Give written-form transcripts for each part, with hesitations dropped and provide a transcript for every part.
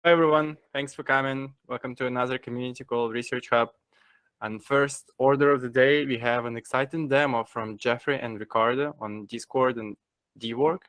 Hi everyone, thanks for coming. Welcome to another community called ResearchHub. And first order of the day, we have an exciting demo from Jeffrey and Ricardo on Discord and dwork.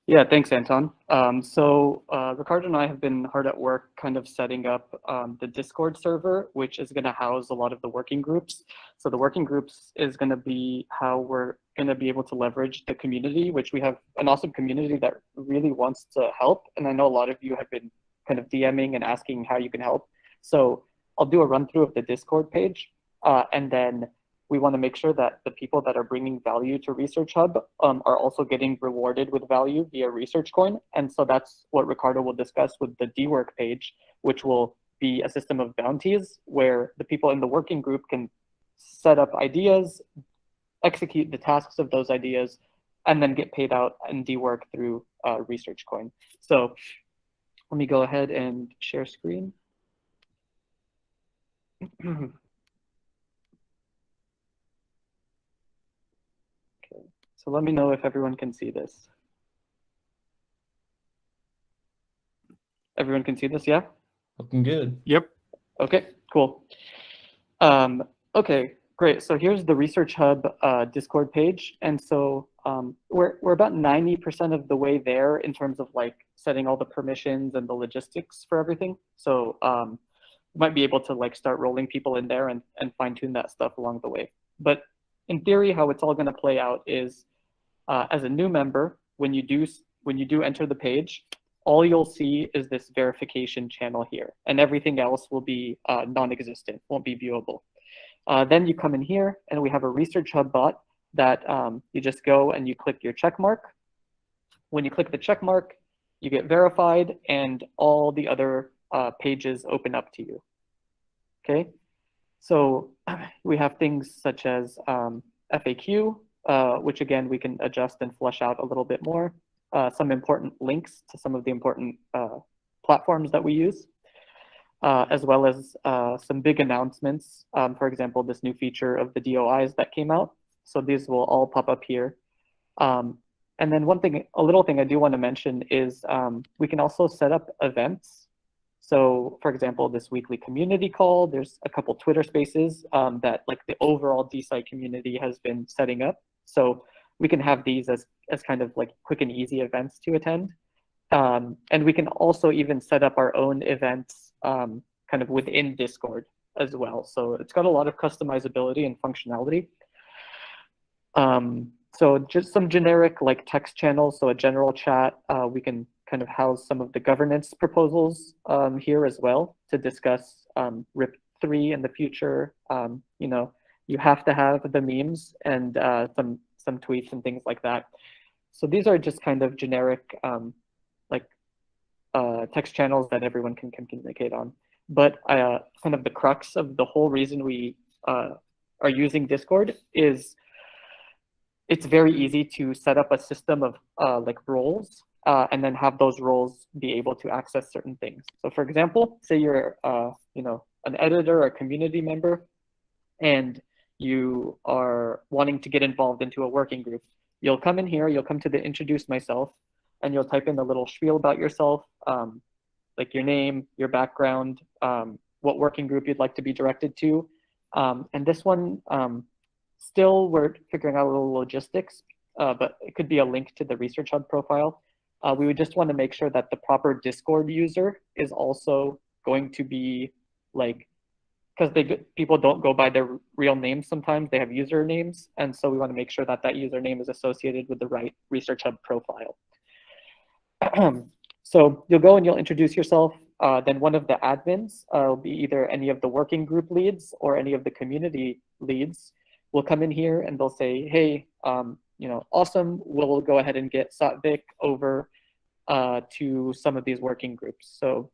Yeah, thanks, Anton. Ricardo and I have been hard at work kind of setting up the Discord server, which is going to house a lot of the working groups. So the working groups is going to be how we're going to be able to leverage the community, which we have an awesome community that really wants to help. And I know a lot of you have been kind of DMing and asking how you can help. So I'll do a run through of the Discord page, and then we want to make sure that the people that are bringing value to ResearchHub are also getting rewarded with value via research coin. And so that's what Ricardo will discuss with the dwork page, which will be a system of bounties where the people in the working group can set up ideas, execute the tasks of those ideas, and then get paid out in dwork through research coin. So let me go ahead and share screen. So let me know if everyone can see this. Everyone can see this, yeah? Looking good. Yep. Okay, cool. Okay, great. So here's the ResearchHub Discord page. And so we're about 90% of the way there in terms of like setting all the permissions and the logistics for everything. So you might be able to like start rolling people in there and fine tune that stuff along the way. But in theory, how it's all going to play out is as a new member, when you do enter the page, all you'll see is this verification channel here, and everything else will be non-existent, won't be viewable. Then you come in here, and we have a ResearchHub bot that you just go and you click your check mark. When you click the check mark, you get verified, and all the other pages open up to you. Okay, so we have things such as FAQ, which again, we can adjust and flesh out a little bit more. Some important links to some of the important platforms that we use, as well as some big announcements. For example, this new feature of the DOIs that came out. So these will all pop up here. And then a little thing I do want to mention is we can also set up events. So for example, this weekly community call, there's a couple Twitter spaces that like the overall DeSci community has been setting up. So we can have these as kind of like quick and easy events to attend. And we can also even set up our own events kind of within Discord as well. So it's got a lot of customizability and functionality. So just some generic like text channels. So a general chat, we can kind of house some of the governance proposals here as well to discuss RIP 3 in the future. You know, you have to have the memes and some tweets and things like that. So these are just kind of generic text channels that everyone can communicate on. But kind of the crux of the whole reason we are using Discord is it's very easy to set up a system of like roles and then have those roles be able to access certain things. So for example, say you're an editor or a community member, and you are wanting to get involved into a working group. You'll come in here, you'll come to the introduce myself, and you'll type in a little spiel about yourself, like your name, your background, what working group you'd like to be directed to. And this one, still we're figuring out a little logistics, but it could be a link to the ResearchHub profile. We would just want to make sure that the proper Discord user is also going to be like, because people don't go by their real names sometimes, they have usernames. And so we want to make sure that that username is associated with the right ResearchHub profile. So you'll go and you'll introduce yourself. Then one of the admins will be either any of the working group leads or any of the community leads will come in here and they'll say, hey, awesome, we'll go ahead and get Satvik over to some of these working groups. So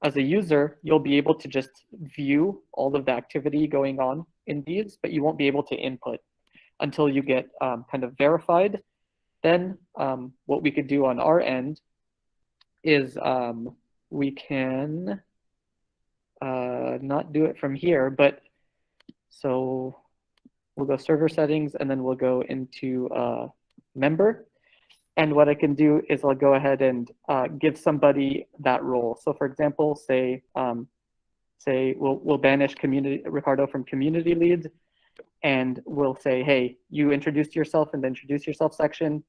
as a user, you'll be able to just view all of the activity going on in these, but you won't be able to input until you get kind of verified. Then what we could do on our end is we can not do it from here, but so we'll go server settings and then we'll go into member. And what I can do is I'll go ahead and give somebody that role. So for example, say we'll banish Ricardo from community lead, and we'll say, hey, you introduced yourself in the introduce yourself section.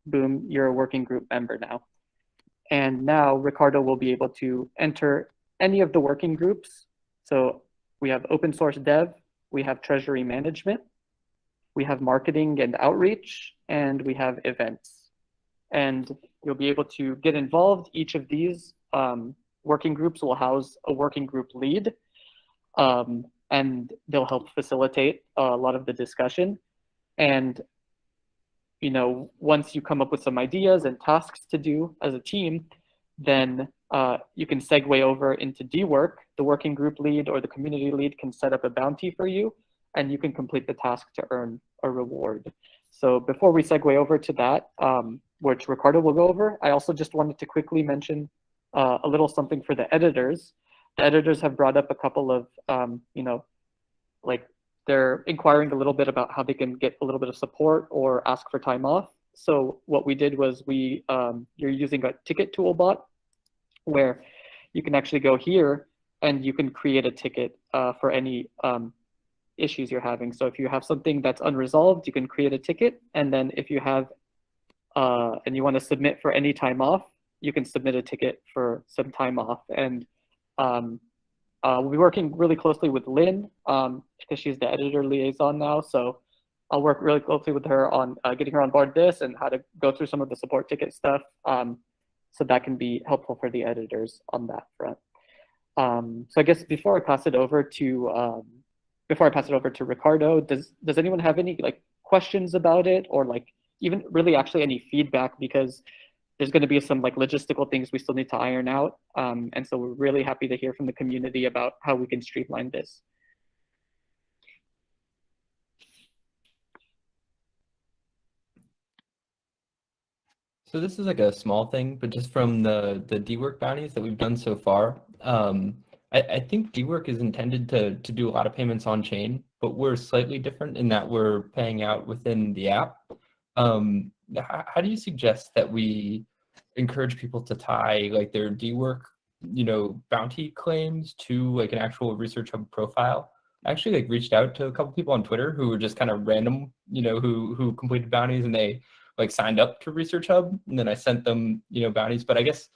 Boom, you're a working group member now. And now Ricardo will be able to enter any of the working groups. So we have open source dev, we have treasury management, we have marketing and outreach, and we have events. And you'll be able to get involved. Each of these working groups will house a working group lead, and they'll help facilitate a lot of the discussion. And once you come up with some ideas and tasks to do as a team, then you can segue over into D work. The working group lead or the community lead can set up a bounty for you, and you can complete the task to earn a reward. So before we segue over to that, which Ricardo will go over, I also just wanted to quickly mention a little something for the editors. The editors have brought up a couple of, like they're inquiring a little bit about how they can get a little bit of support or ask for time off. So what we did was you're using a ticket toolbot where you can actually go here and you can create a ticket for any issues you're having. So if you have something that's unresolved, you can create a ticket. And then if you have, and you want to submit for any time off, you can submit a ticket for some time off. And we'll be working really closely with Lynn because she's the editor liaison now. So I'll work really closely with her on getting her on board this and how to go through some of the support ticket stuff. So that can be helpful for the editors on that front. So I guess before I pass it over to Ricardo, does anyone have any questions about it, or even really actually any feedback, because there's going to be some logistical things we still need to iron out. And so we're really happy to hear from the community about how we can streamline this. So this is a small thing, but just from the D-Work bounties that we've done so far, I think D-Work is intended to do a lot of payments on chain, but we're slightly different in that we're paying out within the app. How do you suggest that we encourage people to tie their D-Work, bounty claims to an actual ResearchHub profile? I actually reached out to a couple people on Twitter who were just kind of random, who completed bounties, and they signed up to ResearchHub, and then I sent them, bounties. But I guess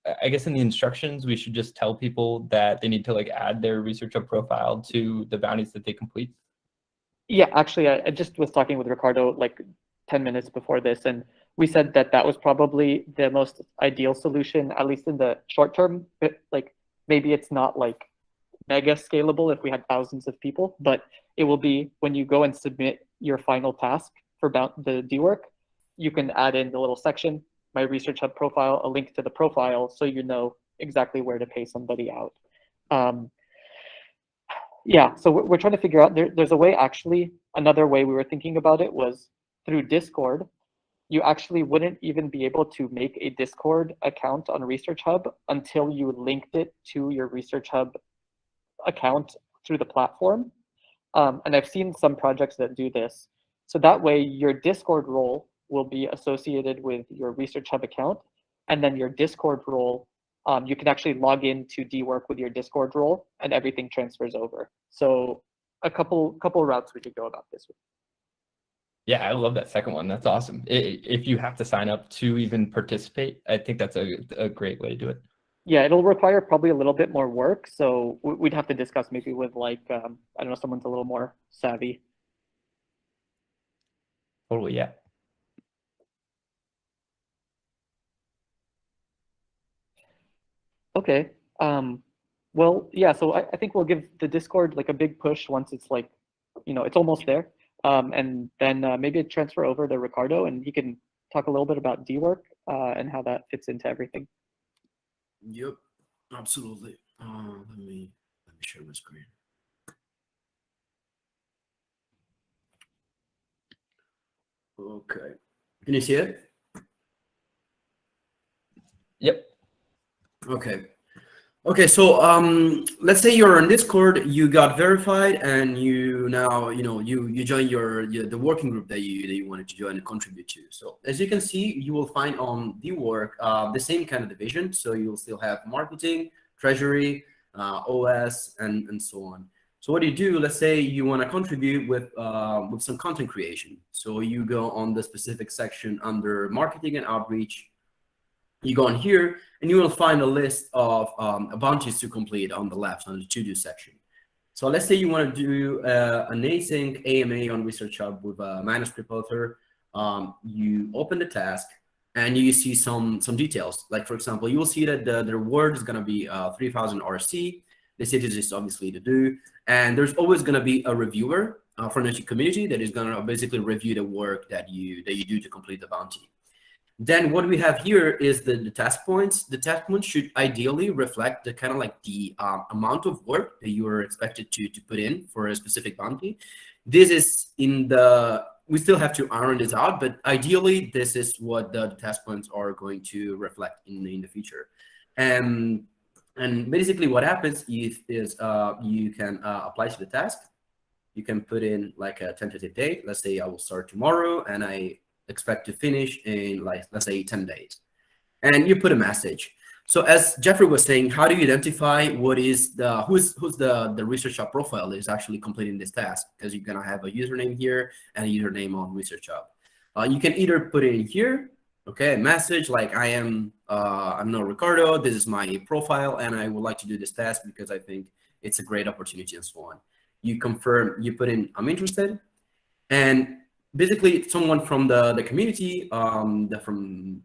in the instructions, we should just tell people that they need to add their ResearchHub profile to the bounties that they complete. Yeah, actually, I just was talking with Ricardo 10 minutes before this, and we said that was probably the most ideal solution, at least in the short term. But maybe it's not mega scalable if we had thousands of people, but it will be when you go and submit your final task for the D-Work, you can add in the little section, my ResearchHub profile, a link to the profile, so you know exactly where to pay somebody out. Yeah, so we're trying to figure out, there's a way, actually, another way we were thinking about it was through Discord. You actually wouldn't even be able to make a Discord account on ResearchHub until you linked it to your ResearchHub account through the platform. And I've seen some projects that do this. So that way your Discord role will be associated with your ResearchHub account, and then your Discord role, you can actually log into D-Work with your Discord role, and everything transfers over. So a couple routes we could go about this. Yeah, I love that second one. That's awesome. If you have to sign up to even participate, I think that's a great way to do it. Yeah, it'll require probably a little bit more work. So we'd have to discuss maybe with I don't know, someone's a little more savvy. Totally, yeah. Okay. Well, yeah, so I think we'll give the Discord a big push once it's it's almost there. And then maybe transfer over to Ricardo, and he can talk a little bit about D-Work and how that fits into everything. Yep, absolutely. Let me share my screen. Okay, can you see it? Yep. Okay. Okay, so let's say you're on Discord, you got verified, and you now you join the working group that you wanted to join and contribute to. So as you can see, you will find on the work the same kind of division. So you'll still have marketing, treasury, OS, and so on. So what do you do? Let's say you want to contribute with some content creation. So you go on the specific section under marketing and outreach. You go on here and you will find a list of bounties to complete on the left on the to-do section. So let's say you want to do an async AMA on ResearchHub with a manuscript author. You open the task and you see some details. Like for example, you will see that the reward is going to be 3,000 RC. They say this is obviously to do, and there's always going to be a reviewer from the community that is going to basically review the work that you do to complete the bounty. Then what we have here is the task points. The task points should ideally reflect the kind of like the amount of work that you are expected to put in for a specific bounty. This is we still have to iron this out, but ideally this is what the task points are going to reflect in the future. And basically what happens is you can apply to the task. You can put in like a tentative date. Let's say I will start tomorrow and I expect to finish in like, let's say 10 days. And you put a message. So as Jeffrey was saying, how do you identify what is who's the ResearchHub profile that is actually completing this task? Because you're gonna have a username here and a username on ResearchHub. You can either put it in here, okay, a message like I'm not Ricardo, this is my profile and I would like to do this task because I think it's a great opportunity and so on. You confirm, you put in I'm interested, and basically someone from the community, from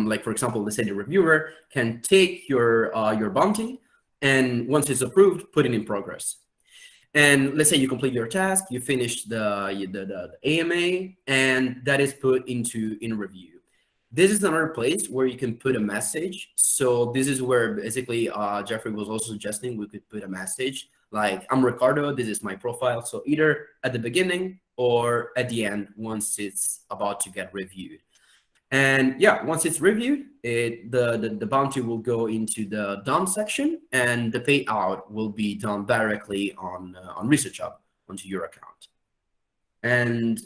like, for example, let's say the reviewer can take your bounty, and once it's approved, put it in progress. And let's say you complete your task, you finish the AMA, and that is put in review. This is another place where you can put a message. So this is where basically Jeffrey was also suggesting we could put a message like, I'm Ricardo, this is my profile. So either at the beginning or at the end once it's about to get reviewed. And yeah, once it's reviewed, the bounty will go into the done section, and the payout will be done directly on ResearchHub onto your account. And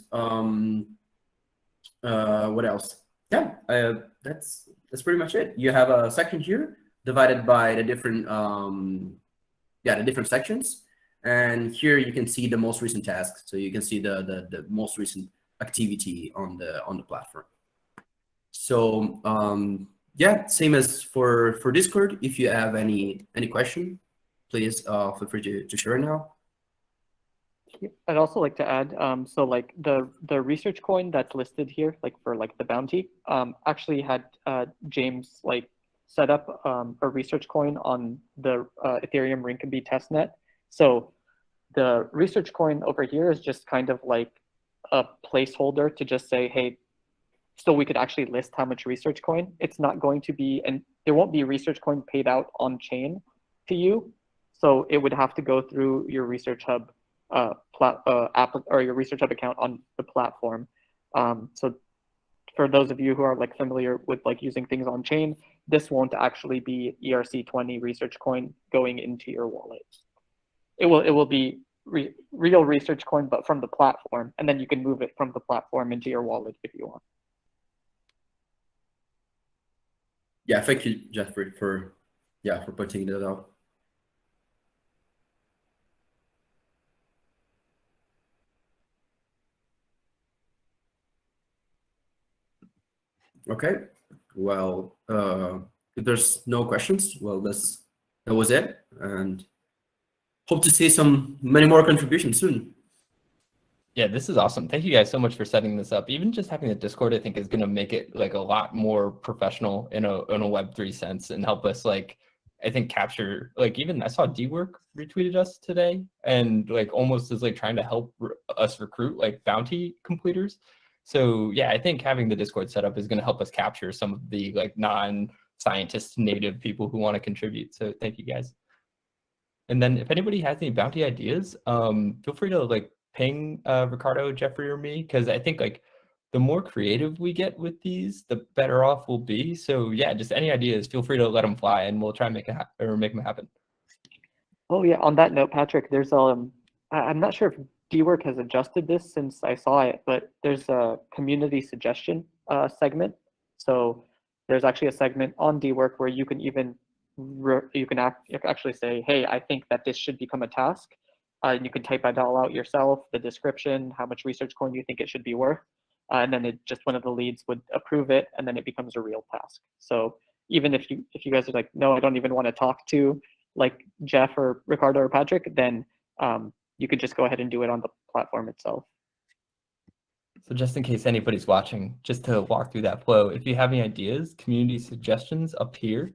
what else? Yeah, that's pretty much it. You have a section here divided by the different the different sections. And here you can see the most recent tasks. So you can see the most recent activity on the platform. So yeah, same as for Discord. If you have any question, please feel free to share now. I'd also like to add, so like the research coin that's listed here, like for like the bounty, actually had James like set up a research coin on the Ethereum Rinkeby testnet. So the research coin over here is just kind of like a placeholder to just say, hey, so we could actually list how much research coin. It's not going to be, and there won't be research coin paid out on chain to you. So it would have to go through your ResearchHub app or your ResearchHub account on the platform. So for those of you who are like familiar with like using things on chain, this won't actually be ERC20 research coin going into your wallet. It will be real research coin, but from the platform, and then you can move it from the platform into your wallet if you want. Yeah, thank you, Jeffrey, for pointing that out. Okay, well, if there's no questions, well, that was it, and hope to see many more contributions soon. Yeah, this is awesome. Thank you guys so much for setting this up. Even just having a Discord, I think, is going to make it like a lot more professional in a Web3 sense and help us like, I think, capture, like, even I saw D-Work retweeted us today and like almost is like trying to help us recruit like bounty completers. So yeah, I think having the Discord set up is going to help us capture some of the like non-scientist native people who want to contribute. So thank you guys. And then if anybody has any bounty ideas, feel free to like ping Ricardo, Jeffrey, or me, because I think like the more creative we get with these, the better off we'll be. So yeah, just any ideas, feel free to let them fly, and we'll try and make them happen. Oh yeah, on that note, Patrick, there's I'm not sure if DWork has adjusted this since I saw it, but there's a community suggestion segment. So there's actually a segment on DWork where you can even you can actually say, hey, I think that this should become a task. And you can type it all out yourself, the description, how much research coin you think it should be worth. And then it just one of the leads would approve it, and then it becomes a real task. So even if you guys are like, no, I don't even want to talk to like Jeff or Ricardo or Patrick, then you could just go ahead and do it on the platform itself. So just in case anybody's watching, just to walk through that flow, if you have any ideas, community suggestions up here,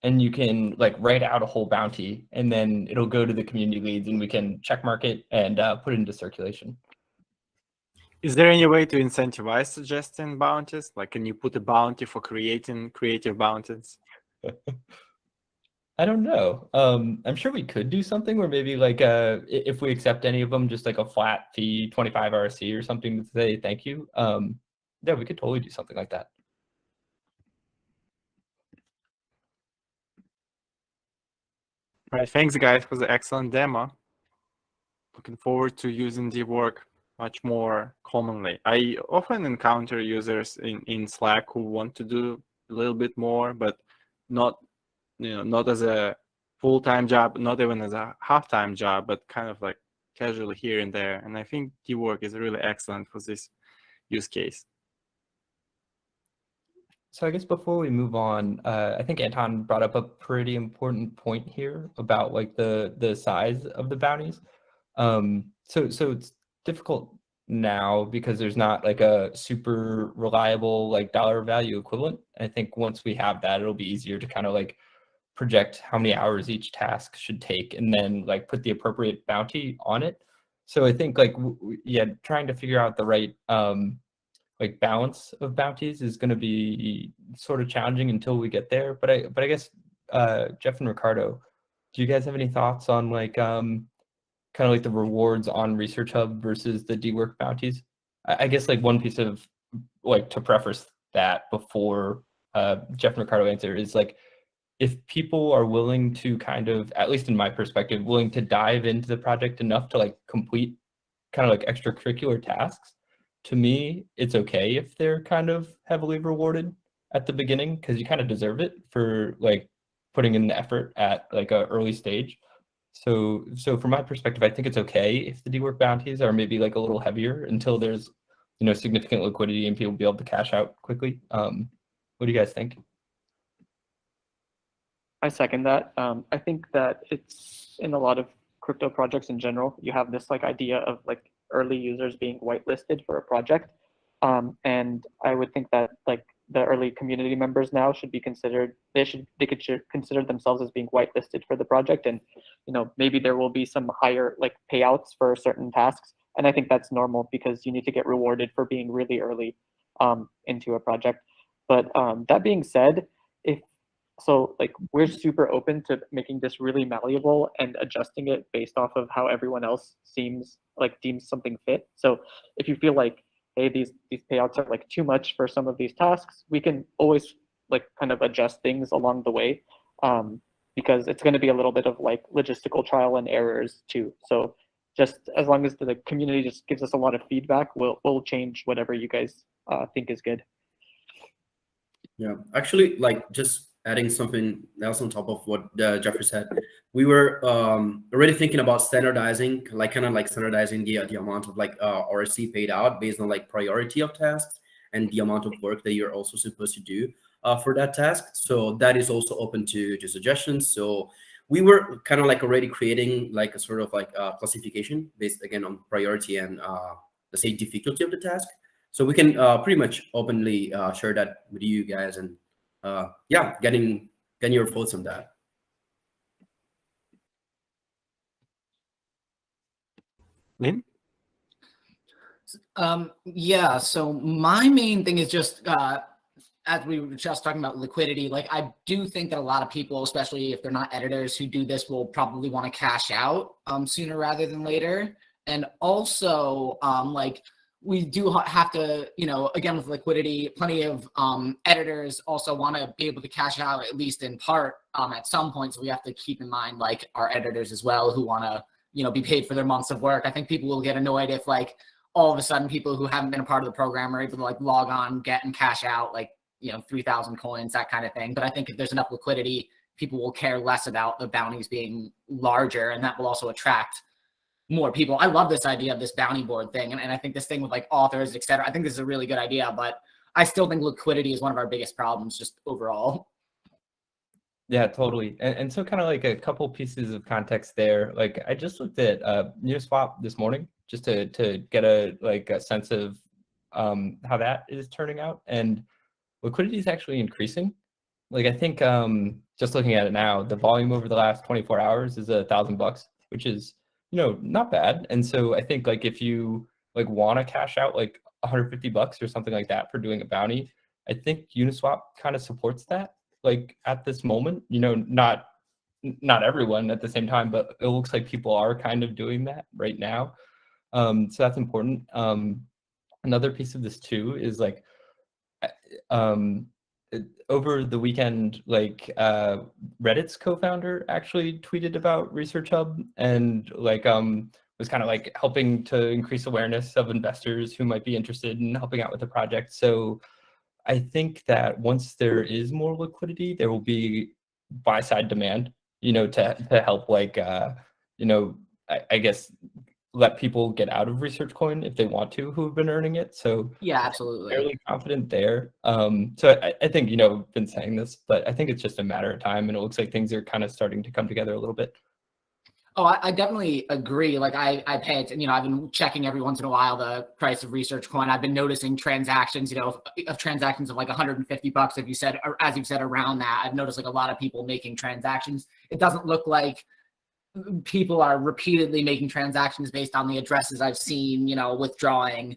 and you can like write out a whole bounty, and then it'll go to the community leads, and we can check mark it and put it into circulation. Is there any way to incentivize suggesting bounties? Like, can you put a bounty for creating creative bounties? I don't know. I'm sure we could do something where maybe like if we accept any of them, just like a flat fee, 25 RSC or something to say thank you. Yeah, we could totally do something like that. All right, thanks guys for the excellent demo. Looking forward to using DWork much more commonly. I often encounter users in Slack who want to do a little bit more, but not as a full-time job, not even as a half-time job, but kind of like casually here and there. And I think DWork is really excellent for this use case. So I guess before we move on, I think Anton brought up a pretty important point here about like the size of the bounties. So it's difficult now because there's not like a super reliable like dollar value equivalent. I think once we have that, it'll be easier to kind of like project how many hours each task should take, and then like put the appropriate bounty on it. So I think like yeah, trying to figure out the right like balance of bounties is going to be sort of challenging until we get there. But I guess Jeff and Ricardo, do you guys have any thoughts on like kind of like the rewards on ResearchHub versus the DWork bounties? I guess like one piece of like to preface that before Jeff and Ricardo answer is like, if people are willing to kind of, at least in my perspective, willing to dive into the project enough to like complete kind of like extracurricular tasks, to me, it's okay if they're kind of heavily rewarded at the beginning, because you kind of deserve it for like putting in the effort at like an early stage. So from my perspective, I think it's okay if the DWork bounties are maybe like a little heavier until there's, significant liquidity and people be able to cash out quickly. What do you guys think? I second that. I think that it's in a lot of crypto projects in general, you have this like idea of like early users being whitelisted for a project. And I would think that like the early community members now should be considered, they could consider themselves as being whitelisted for the project. And, maybe there will be some higher like payouts for certain tasks. And I think that's normal because you need to get rewarded for being really early into a project. But that being said, we're super open to making this really malleable and adjusting it based off of how everyone else deems something fit. So if you feel like, hey, these payouts are like too much for some of these tasks, we can always like kind of adjust things along the way, because it's going to be a little bit of like logistical trial and errors too. So just as long as the community just gives us a lot of feedback, we'll change whatever you guys think is good. Yeah, actually, like just adding something else on top of what Jeffrey said, we were already thinking about standardizing, like kind of like standardizing the amount of like RSC paid out based on like priority of tasks and the amount of work that you're also supposed to do for that task. So that is also open to suggestions. So we were kind of like already creating like a sort of like classification based again on priority and let's say difficulty of the task. So we can pretty much openly share that with you guys, and yeah, getting your thoughts on that. Lynn? Yeah, so my main thing is just as we were just talking about liquidity, like I do think that a lot of people, especially if they're not editors who do this, will probably want to cash out sooner rather than later. And also like we do have to, again, with liquidity, plenty of editors also want to be able to cash out at least in part at some point. So we have to keep in mind like our editors as well who want to, be paid for their months of work. I think people will get annoyed if like all of a sudden people who haven't been a part of the program are able to like log on, get and cash out like, 3,000 coins, that kind of thing. But I think if there's enough liquidity, people will care less about the bounties being larger, and that will also attract more people. I love this idea of this bounty board thing. And I think this thing with like authors, et cetera, I think this is a really good idea, but I still think liquidity is one of our biggest problems just overall. Yeah, totally. And so kind of like a couple pieces of context there. Like I just looked at Uniswap this morning just to get a sense of how that is turning out. And liquidity is actually increasing. Like I think just looking at it now, the volume over the last 24 hours is $1,000, which is, not bad. And so I think like if you like want to cash out like $150 or something like that for doing a bounty, I think Uniswap kind of supports that. Like at this moment, not everyone at the same time, but it looks like people are kind of doing that right now. So that's important. Another piece of this too is like over the weekend, like Reddit's co-founder actually tweeted about ResearchHub and like was kind of like helping to increase awareness of investors who might be interested in helping out with the project. So I think that once there is more liquidity, there will be buy-side demand, to help like I guess let people get out of Research Coin if they want to, who have been earning it. So yeah, absolutely. Fairly confident there. So I think, I've been saying this, but I think it's just a matter of time, and it looks like things are kind of starting to come together a little bit. Oh, I definitely agree. Like I pay it, I've been checking every once in a while the price of Research Coin. I've been noticing transactions, of transactions of like $150. If you said, or as you've said, around that, I've noticed like a lot of people making transactions. It doesn't look like people are repeatedly making transactions based on the addresses I've seen, withdrawing.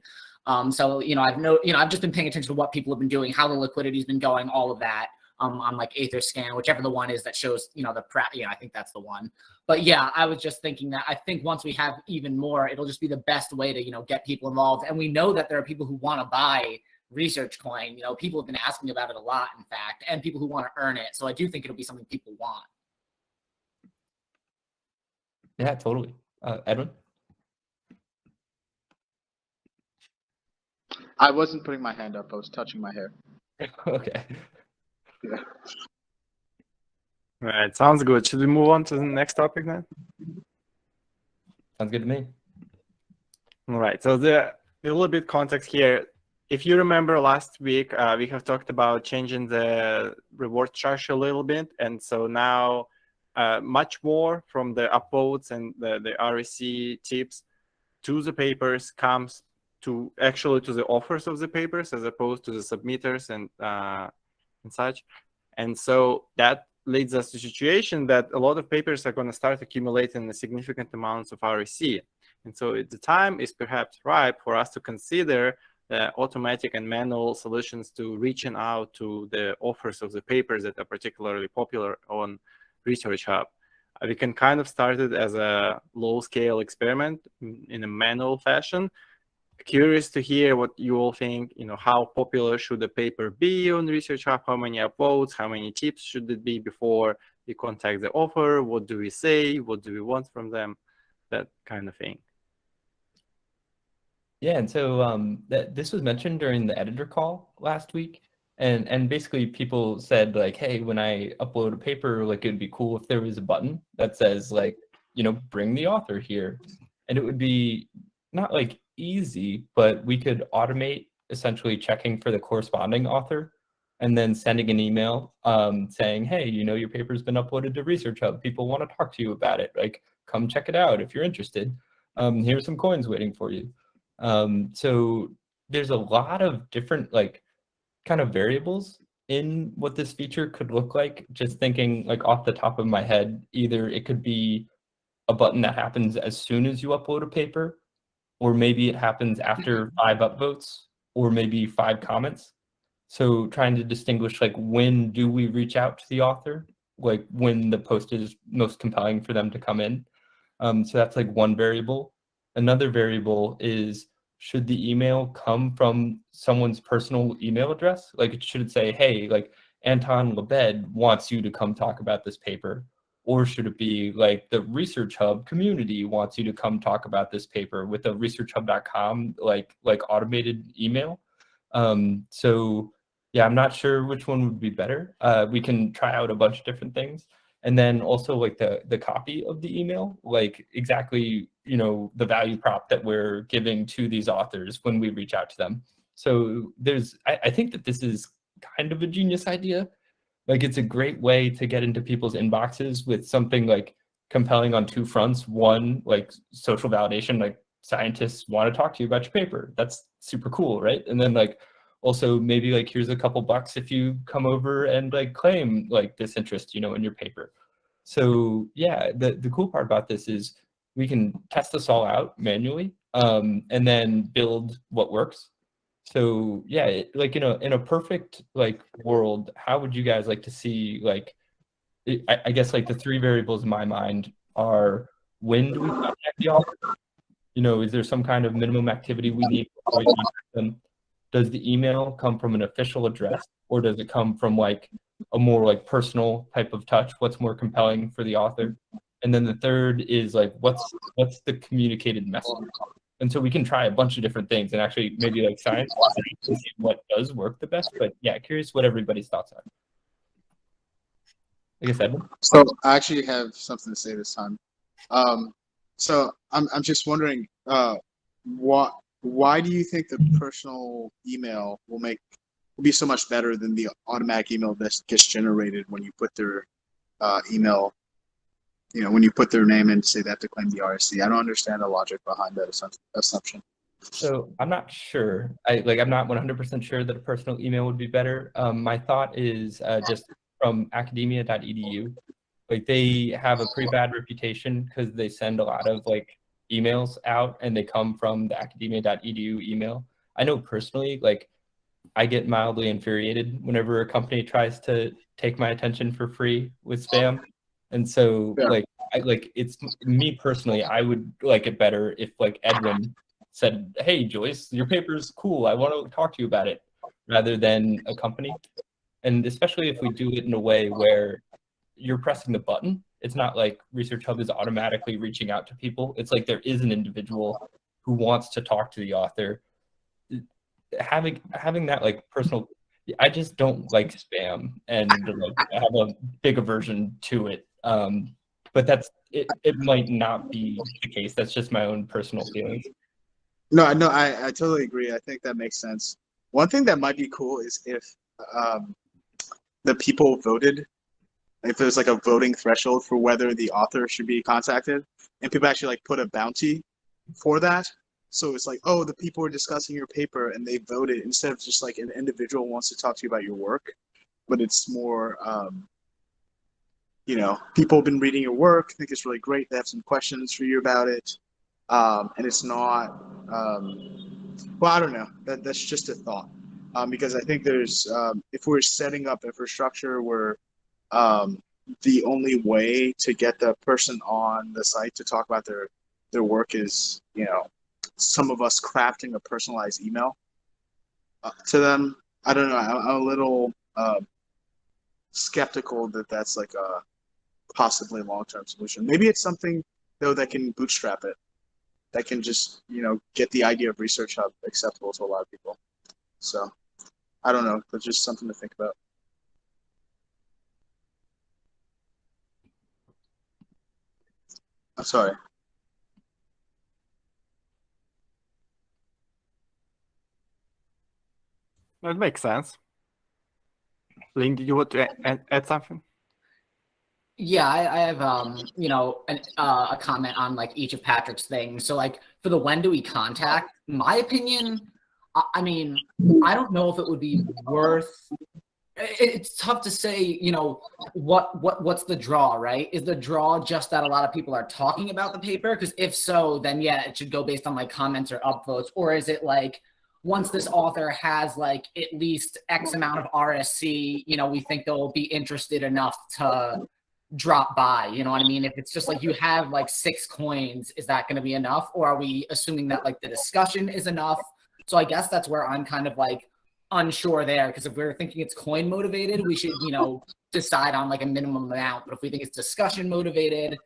So, I've just been paying attention to what people have been doing, how the liquidity's been going, all of that. On like Etherscan, whichever the one is that shows, I think that's the one. But yeah, I was just thinking that I think once we have even more, it'll just be the best way to, get people involved. And we know that there are people who want to buy Research Coin. People have been asking about it a lot, in fact, and people who want to earn it. So I do think it'll be something people want. Yeah, totally. Edwin? I wasn't putting my hand up. I was touching my hair. Okay. Yeah. All right, sounds good. Should we move on to the next topic then? Sounds good to me. All right, so a little bit context here. If you remember last week, we have talked about changing the reward structure a little bit. And so now much more from the upvotes and the REC tips to the papers comes to actually to the authors of the papers as opposed to the submitters and such. And so that leads us to a situation that a lot of papers are going to start accumulating a significant amounts of REC. And so the time is perhaps ripe for us to consider automatic and manual solutions to reaching out to the authors of the papers that are particularly popular on ResearchHub. We can kind of start it as a low-scale experiment in a manual fashion. Curious to hear what you all think, how popular should the paper be on ResearchHub, how many upvotes, how many tips should it be before we contact the author, what do we say, what do we want from them, that kind of thing. Yeah, and so this was mentioned during the editor call last week, and basically people said like, hey, when I upload a paper, like it'd be cool if there was a button that says like, bring the author here, and it would be not like easy, but we could automate essentially checking for the corresponding author and then sending an email saying, hey, your paper's been uploaded to ResearchHub. People want to talk to you about it. Like, come check it out if you're interested. Here's some coins waiting for you. So there's a lot of different like kind of variables in what this feature could look like. Just thinking like off the top of my head, either it could be a button that happens as soon as you upload a paper, or maybe it happens after 5 upvotes, or maybe 5 comments. So trying to distinguish like when do we reach out to the author, like when the post is most compelling for them to come in. So that's like one variable. Another variable is should the email come from someone's personal email address? Like, should it say, hey, like Anton Lebed wants you to come talk about this paper? Or should it be like the ResearchHub community wants you to come talk about this paper with a researchhub.com like automated email? So yeah, I'm not sure which one would be better. We can try out a bunch of different things. And then also like the copy of the email, like exactly, you know, the value prop that we're giving to these authors when we reach out to them. So I think that this is kind of a genius idea. Like, it's a great way to get into people's inboxes with something like compelling on two fronts. One, like social validation, like scientists want to talk to you about your paper. That's super cool, right? And then like also maybe like here's a couple bucks if you come over and like claim like this interest, you know, in your paper. So yeah, the cool part about this is we can test this all out manually, and then build what works. So yeah, like in a perfect like world, how would you guys like to see like I guess like the three variables in my mind are, when do we contact the author? You know, is there some kind of minimum activity we need before we contact them? Does the email come from an official address, or does it come from like a more like personal type of touch? What's more compelling for the author? And then the third is like, what's the communicated message? And so we can try a bunch of different things and actually maybe like science to see what does work the best. But yeah, curious what everybody's thoughts are. I guess Edmund. So I actually have something to say this time. So I'm just wondering, why do you think the personal email will be so much better than the automatic email that gets generated when you put their email, you know, when you put their name in, say they have to claim the RSC? I don't understand the logic behind that assumption. So I'm not sure. I'm not 100% sure that a personal email would be better. My thought is just from academia.edu. Like, they have a pretty bad reputation because they send a lot of like emails out and they come from the academia.edu email. I know personally, like, I get mildly infuriated whenever a company tries to take my attention for free with spam. And so Yeah. it's me personally, I would like it better if like Edwin said, hey Joyce, your paper's cool, I want to talk to you about it, rather than a company. And especially if we do it in a way where you're pressing the button, it's not like ResearchHub is automatically reaching out to people. It's like there is an individual who wants to talk to the author. Having that like personal, I just don't like spam, and like I have a big aversion to it. But that's it. It might not be the case. That's just my own personal feelings. No, I totally agree. I think that makes sense. One thing that might be cool is if the people voted, if there's like a voting threshold for whether the author should be contacted, and people actually like put a bounty for that. So it's like, oh, the people are discussing your paper and they voted, instead of just like an individual wants to talk to you about your work, but it's more, you know, people have been reading your work, think it's really great, they have some questions for you about it, and it's not, well, I don't know, that's just a thought, because I think there's, if we're setting up infrastructure where the only way to get the person on the site to talk about their work is, you know, some of us crafting a personalized email to them, I don't know, I'm a little skeptical that that's like a possibly long-term solution. Maybe it's something though that can bootstrap it, that can just, you know, get the idea of ResearchHub acceptable to a lot of people. So I don't know, but just something to think about. I'm sorry. That makes sense. Ling, did you want to add something? Yeah, I have you know, a comment on like each of Patrick's things. So like for the when do we contact, my opinion, I mean, I don't know if it would be worth. It's tough to say, you know, what's the draw, right? Is the draw just that a lot of people are talking about the paper? Because if so, then yeah, it should go based on like comments or upvotes. Or is it like, once this author has like at least X amount of RSC, you know, we think they'll be interested enough to drop by, you know what I mean? If it's just like you have like 6 coins, is that going to be enough? Or are we assuming that like the discussion is enough? So I guess that's where I'm kind of like unsure there, because if we're thinking it's coin motivated, we should, you know, decide on like a minimum amount. But if we think it's discussion motivated,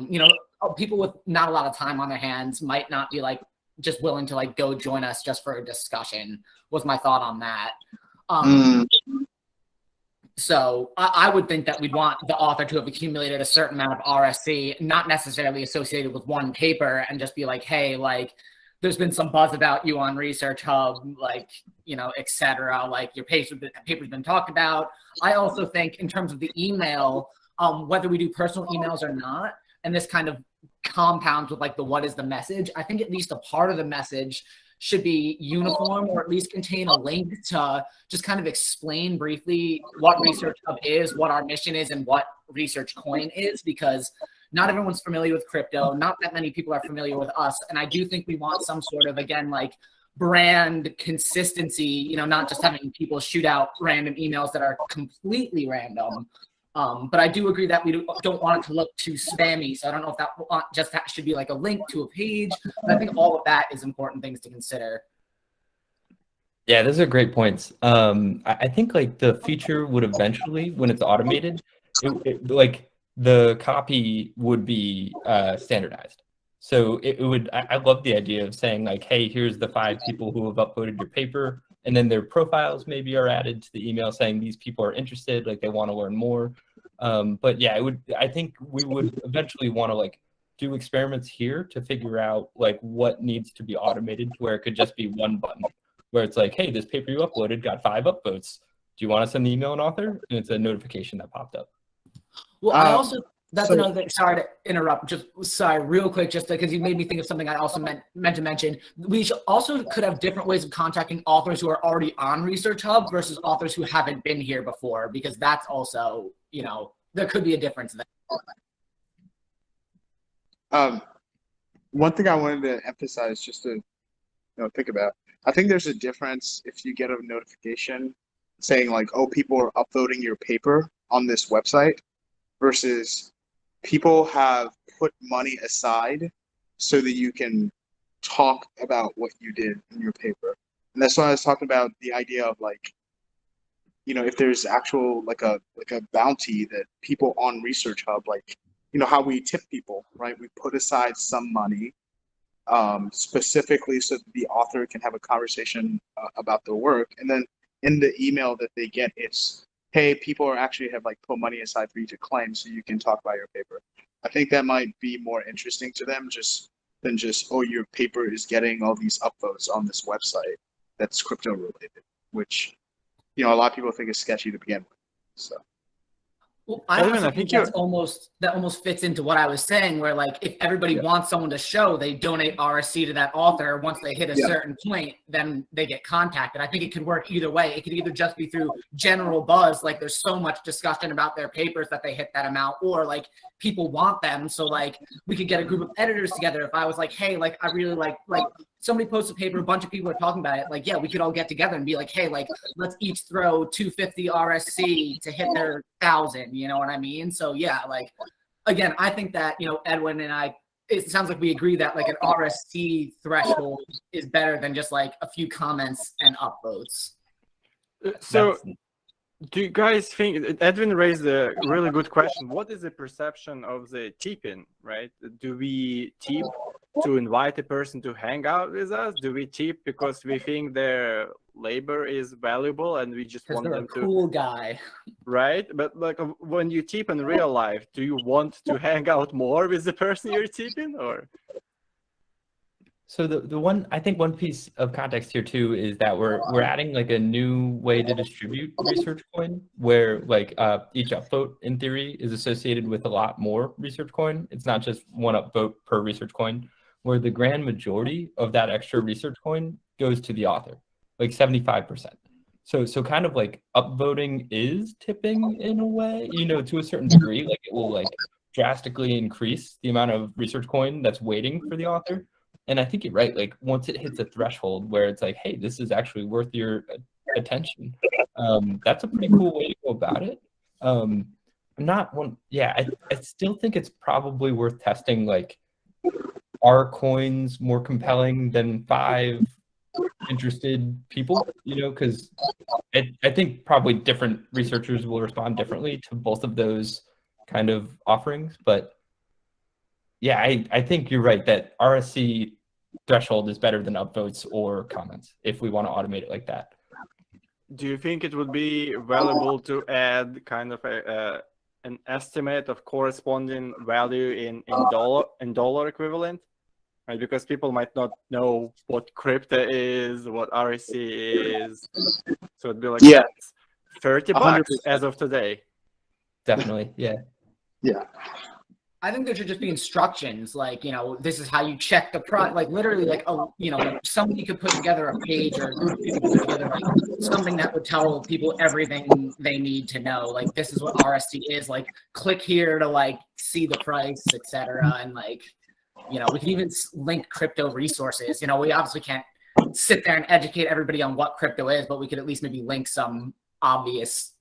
you know, people with not a lot of time on their hands might not be like just willing to like go join us just for a discussion, was my thought on that. So I would think that we'd want the author to have accumulated a certain amount of RSC, not necessarily associated with one paper, and just be like, hey, like, there's been some buzz about you on ResearchHub, like, you know, et cetera. Like, your paper's been talked about. I also think in terms of the email, whether we do personal emails or not, and this kind of compounds with like the what is the message, I think at least a part of the message should be uniform, or at least contain a link to just kind of explain briefly what ResearchHub is, what our mission is, and what Research Coin is, because not everyone's familiar with crypto. Not that many people are familiar with us. And I do think we want some sort of, again, like brand consistency, you know, not just having people shoot out random emails that are completely random. But I do agree that we don't want it to look too spammy. So I don't know if that should be like a link to a page. But I think all of that is important things to consider. Yeah, those are great points. I think like the feature would eventually, when it's automated, like the copy would be standardized. So it would, I love the idea of saying like, hey, here's the 5 people who have uploaded your paper, and then their profiles maybe are added to the email saying these people are interested, like they want to learn more. But yeah, I think we would eventually want to like do experiments here to figure out like what needs to be automated to where it could just be one button where it's like, hey, this paper you uploaded got 5 upvotes. Do you want to send the email an author? And it's a notification that popped up. Well, I also, that's another thing. Sorry to interrupt. Just sorry, real quick, just because you made me think of something I also meant to mention. We also could have different ways of contacting authors who are already on ResearchHub versus authors who haven't been here before, because that's also, you know, there could be a difference there. One thing I wanted to emphasize, just to think about, I think there's a difference if you get a notification saying like, oh, people are upvoting your paper on this website, versus people have put money aside so that you can talk about what you did in your paper. And that's why I was talking about the idea of like, if there's actual like a bounty that people on ResearchHub, like, how we tip people, right? We put aside some money specifically so that the author can have a conversation about their work. And then in the email that they get, it's, hey, people are actually have like put money aside for you to claim so you can talk about your paper. I think that might be more interesting to them than just, oh, your paper is getting all these upvotes on this website that's crypto related, which, a lot of people think is sketchy to begin with. So. Well, I think that almost fits into what I was saying, where like if everybody wants someone to show, they donate RSC to that author. Once they hit a certain point, then they get contacted. I think it could work either way. It could either just be through general buzz, like there's so much discussion about their papers that they hit that amount, or like people want them. So like we could get a group of editors together. If I was like, hey, like I really like somebody posts a paper, a bunch of people are talking about it. Like, yeah, we could all get together and be like, hey, like let's each throw 250 RSC to hit their 1,000. You know what I mean? So yeah, like again, I think that Edwin and I, it sounds like we agree that like an RSC threshold is better than just like a few comments and upvotes. So do you guys think, Edwin raised a really good question, what is the perception of the tipping, right? Do we tip to invite a person to hang out with us? Do we tip because we think their labor is valuable and we just want them to, cool guy, right? But like when you tip in real life, do you want to hang out more with the person you're tipping, or? So I think one piece of context here too is that we're adding like a new way to distribute Research Coin, where like each upvote in theory is associated with a lot more Research Coin. It's not just one upvote per Research Coin, where the grand majority of that extra Research Coin goes to the author, like 75%. So kind of like upvoting is tipping in a way, to a certain degree. Like it will like drastically increase the amount of Research Coin that's waiting for the author. And I think you're right. Like once it hits a threshold where it's like, hey, this is actually worth your attention. That's a pretty cool way to go about it. not one. Yeah, I still think it's probably worth testing. Like, are coins more compelling than 5 interested people? Because I think probably different researchers will respond differently to both of those kind of offerings. But yeah, I think you're right that RSC threshold is better than upvotes or comments if we want to automate it like that. Do you think it would be valuable to add kind of an estimate of corresponding value in dollar equivalent? Right, because people might not know what crypto is, what RSC is. So it'd be like, Yeah. that's $30 100%. as of today. Definitely, yeah. Yeah. I think there should just be instructions, like, this is how you check the price. Like, literally, like, somebody could put together a page, or a group of people could put together, like, something that would tell people everything they need to know. Like, this is what RSC is. Like, click here to, like, see the price, etc. And, like, we can even link crypto resources. We obviously can't sit there and educate everybody on what crypto is, but we could at least maybe link some obvious,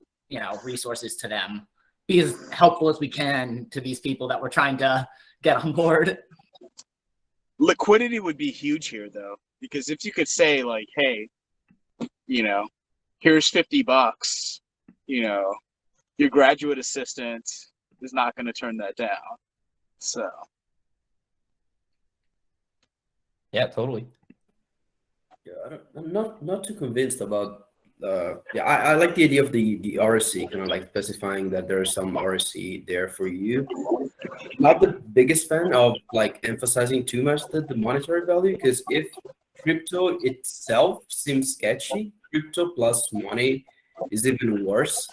resources to them. Be as helpful as we can to these people that we're trying to get on board. Liquidity would be huge here, though, because if you could say, like, hey, here's $50, your graduate assistant is not going to turn that down. So. Yeah, totally. Yeah, I'm not too convinced about. I like the idea of the RSC, kind of like specifying that there's some RSC there for you. Not the biggest fan of like emphasizing too much the monetary value, because if crypto itself seems sketchy, crypto plus money is even worse.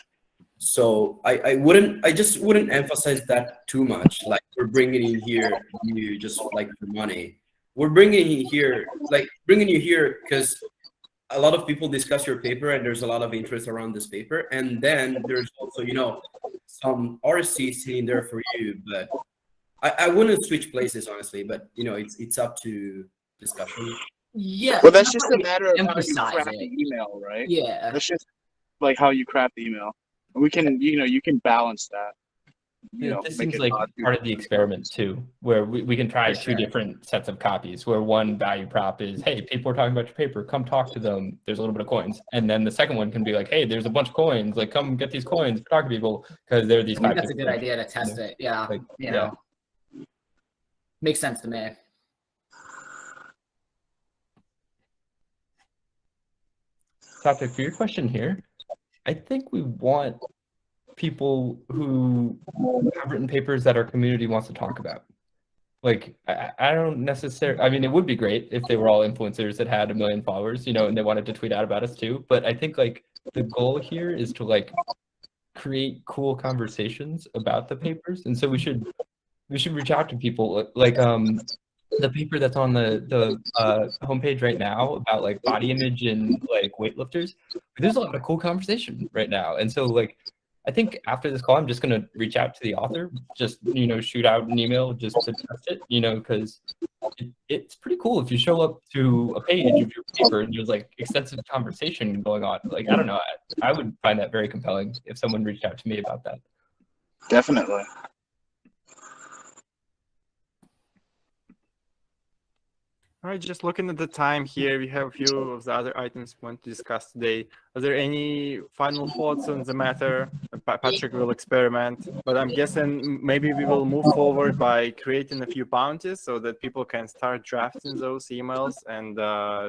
So I just wouldn't emphasize that too much. Like, we're bringing in here you just like for money. We're bringing you here because a lot of people discuss your paper and there's a lot of interest around this paper. And then there's also, some RSC sitting there for you, but I wouldn't switch places, honestly, but it's up to discussion. Yeah. Well, that's just a matter of how you emphasize craft it. the email, right? Yeah. That's just like how you craft the email. We can, you can balance that. This make seems it like not part of the experiment too, where we can try For two sure. different sets of copies, where one value prop is, hey, people are talking about your paper, come talk to them, there's a little bit of coins. And then the second one can be like, hey, there's a bunch of coins, like come get these coins, talk to people, because there are these I think 5 that's a people. good idea to test it. Yeah. Like, you yeah. know. Makes sense to me. Topic for your question here, I think we want people who have written papers that our community wants to talk about. Like, I don't necessarily, I mean, it would be great if they were all influencers that had 1 million followers, and they wanted to tweet out about us too. But I think like the goal here is to like create cool conversations about the papers. And so we should reach out to people like the paper that's on the homepage right now about like body image and like weightlifters. There's a lot of cool conversation right now. And so like, I think after this call, I'm just going to reach out to the author, just, shoot out an email just to test it, because it's pretty cool if you show up to a page of your paper and there's like extensive conversation going on. Like, I don't know, I would find that very compelling if someone reached out to me about that. Definitely. All right, just looking at the time here, we have a few of the other items we want to discuss today. Are there any final thoughts on the matter? Patrick will experiment, but I'm guessing maybe we will move forward by creating a few bounties so that people can start drafting those emails and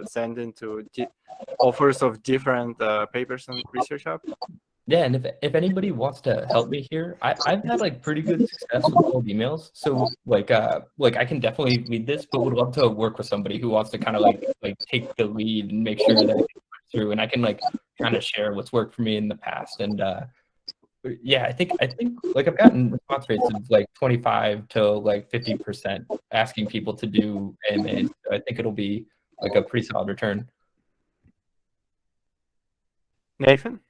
sending to offers of different papers on ResearchHub. Yeah, and if anybody wants to help me here, I've had like pretty good success with cold emails. So like I can definitely lead this, but would love to work with somebody who wants to kind of like take the lead and make sure that it goes through, and I can like kind of share what's worked for me in the past. And yeah, I think like I've gotten response rates of like 25 to like 50% asking people to do AMAs. So I think it'll be like a pretty solid return. Nathan?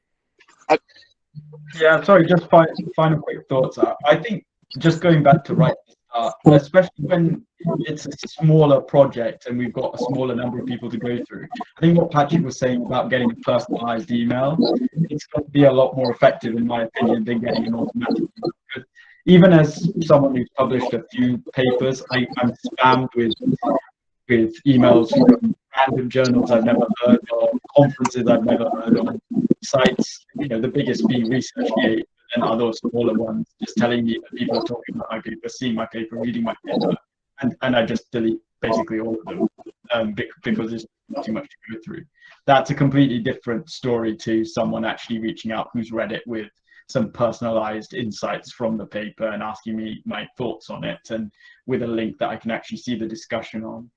Yeah, sorry, just final quick thoughts. I think just going back to right at the especially when it's a smaller project and we've got a smaller number of people to go through. I think what Patrick was saying about getting a personalized email, it's going to be a lot more effective, in my opinion, than getting an automatic email. Because even as someone who's published a few papers, I'm spammed with emails from random journals I've never heard of, conferences I've never heard of, sites, the biggest being ResearchGate, and other smaller ones, just telling me that people are talking about my paper, seeing my paper, reading my paper, and I just delete basically all of them because it's too much to go through. That's a completely different story to someone actually reaching out who's read it with some personalized insights from the paper and asking me my thoughts on it, and with a link that I can actually see the discussion on.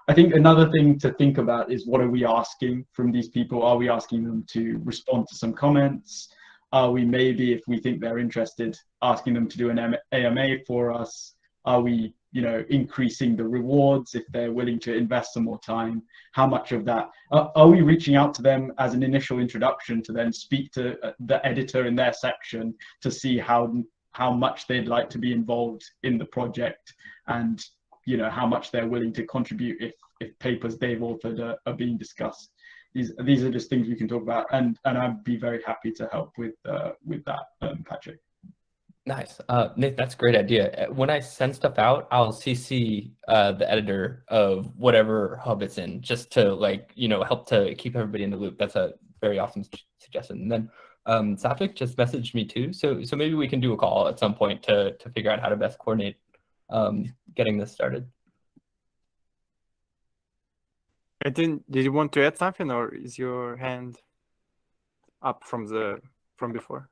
I think another thing to think about is, what are we asking from these people? Are we asking them to respond to some comments? Are we maybe, if we think they're interested, asking them to do an AMA for us? Are we, increasing the rewards if they're willing to invest some more time? How much of that? Are we reaching out to them as an initial introduction to then speak to the editor in their section to see how much they'd like to be involved in the project, and how much they're willing to contribute if papers they've authored are being discussed? These are just things we can talk about, and I'd be very happy to help with that, Patrick. Nice. Nick, that's a great idea. When I send stuff out, I'll CC the editor of whatever hub it's in, just to help to keep everybody in the loop. That's a very awesome suggestion. And then Safik just messaged me too, so maybe we can do a call at some point to figure out how to best coordinate getting this started. Did you want to add something, or is your hand up from before?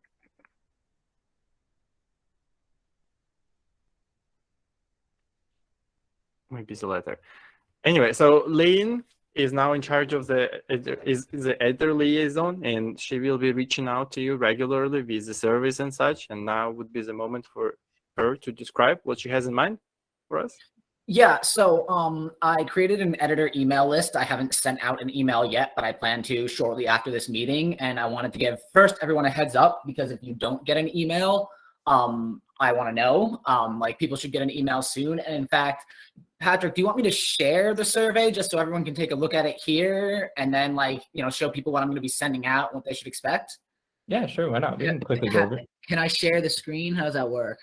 Maybe it's later. Anyway, so Lynn is now in charge of the editor liaison, and she will be reaching out to you regularly with the surveys and such. And now would be the moment for her to describe what she has in mind for us. Yeah, so I created an editor email list. I haven't sent out an email yet, but I plan to shortly after this meeting. And I wanted to give first everyone a heads up, because if you don't get an email, I want to know. People should get an email soon. And in fact, Patrick, do you want me to share the survey just so everyone can take a look at it here, and then show people what I'm going to be sending out, what they should expect? Yeah, sure. Why not? We can quickly go over it. Can I share the screen? How does that work?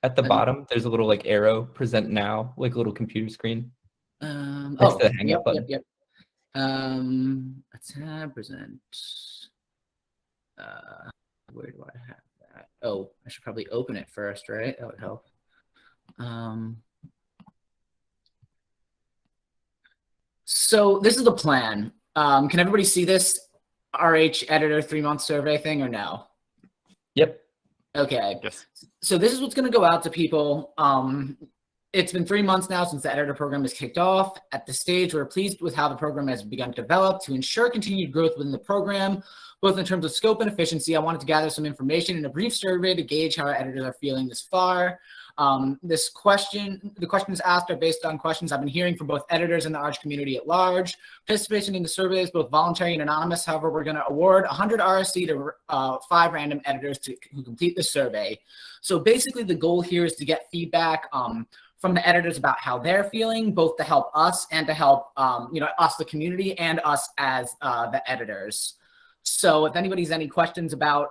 At the bottom, there's a little arrow, present now, a little computer screen. Oh, the hang up button. Yep. Tab, present. Where do I have that? Oh, I should probably open it first, right? That would help. So this is the plan. Can everybody see this RH editor 3-month survey thing, or no? Yep. Okay. Yes. So this is what's going to go out to people. It's been 3 months now since the editor program has kicked off. At this stage, we're pleased with how the program has begun to develop. To ensure continued growth within the program, both in terms of scope and efficiency, I wanted to gather some information in a brief survey to gauge how our editors are feeling this far. The questions asked are based on questions I've been hearing from both editors and the RH community at large. Participation in the survey is both voluntary and anonymous. However, we're going to award 100 RSC to 5 random editors who complete the survey. So basically, the goal here is to get feedback from the editors about how they're feeling, both to help us and to help us, the community, and us as the editors. So if anybody's any questions about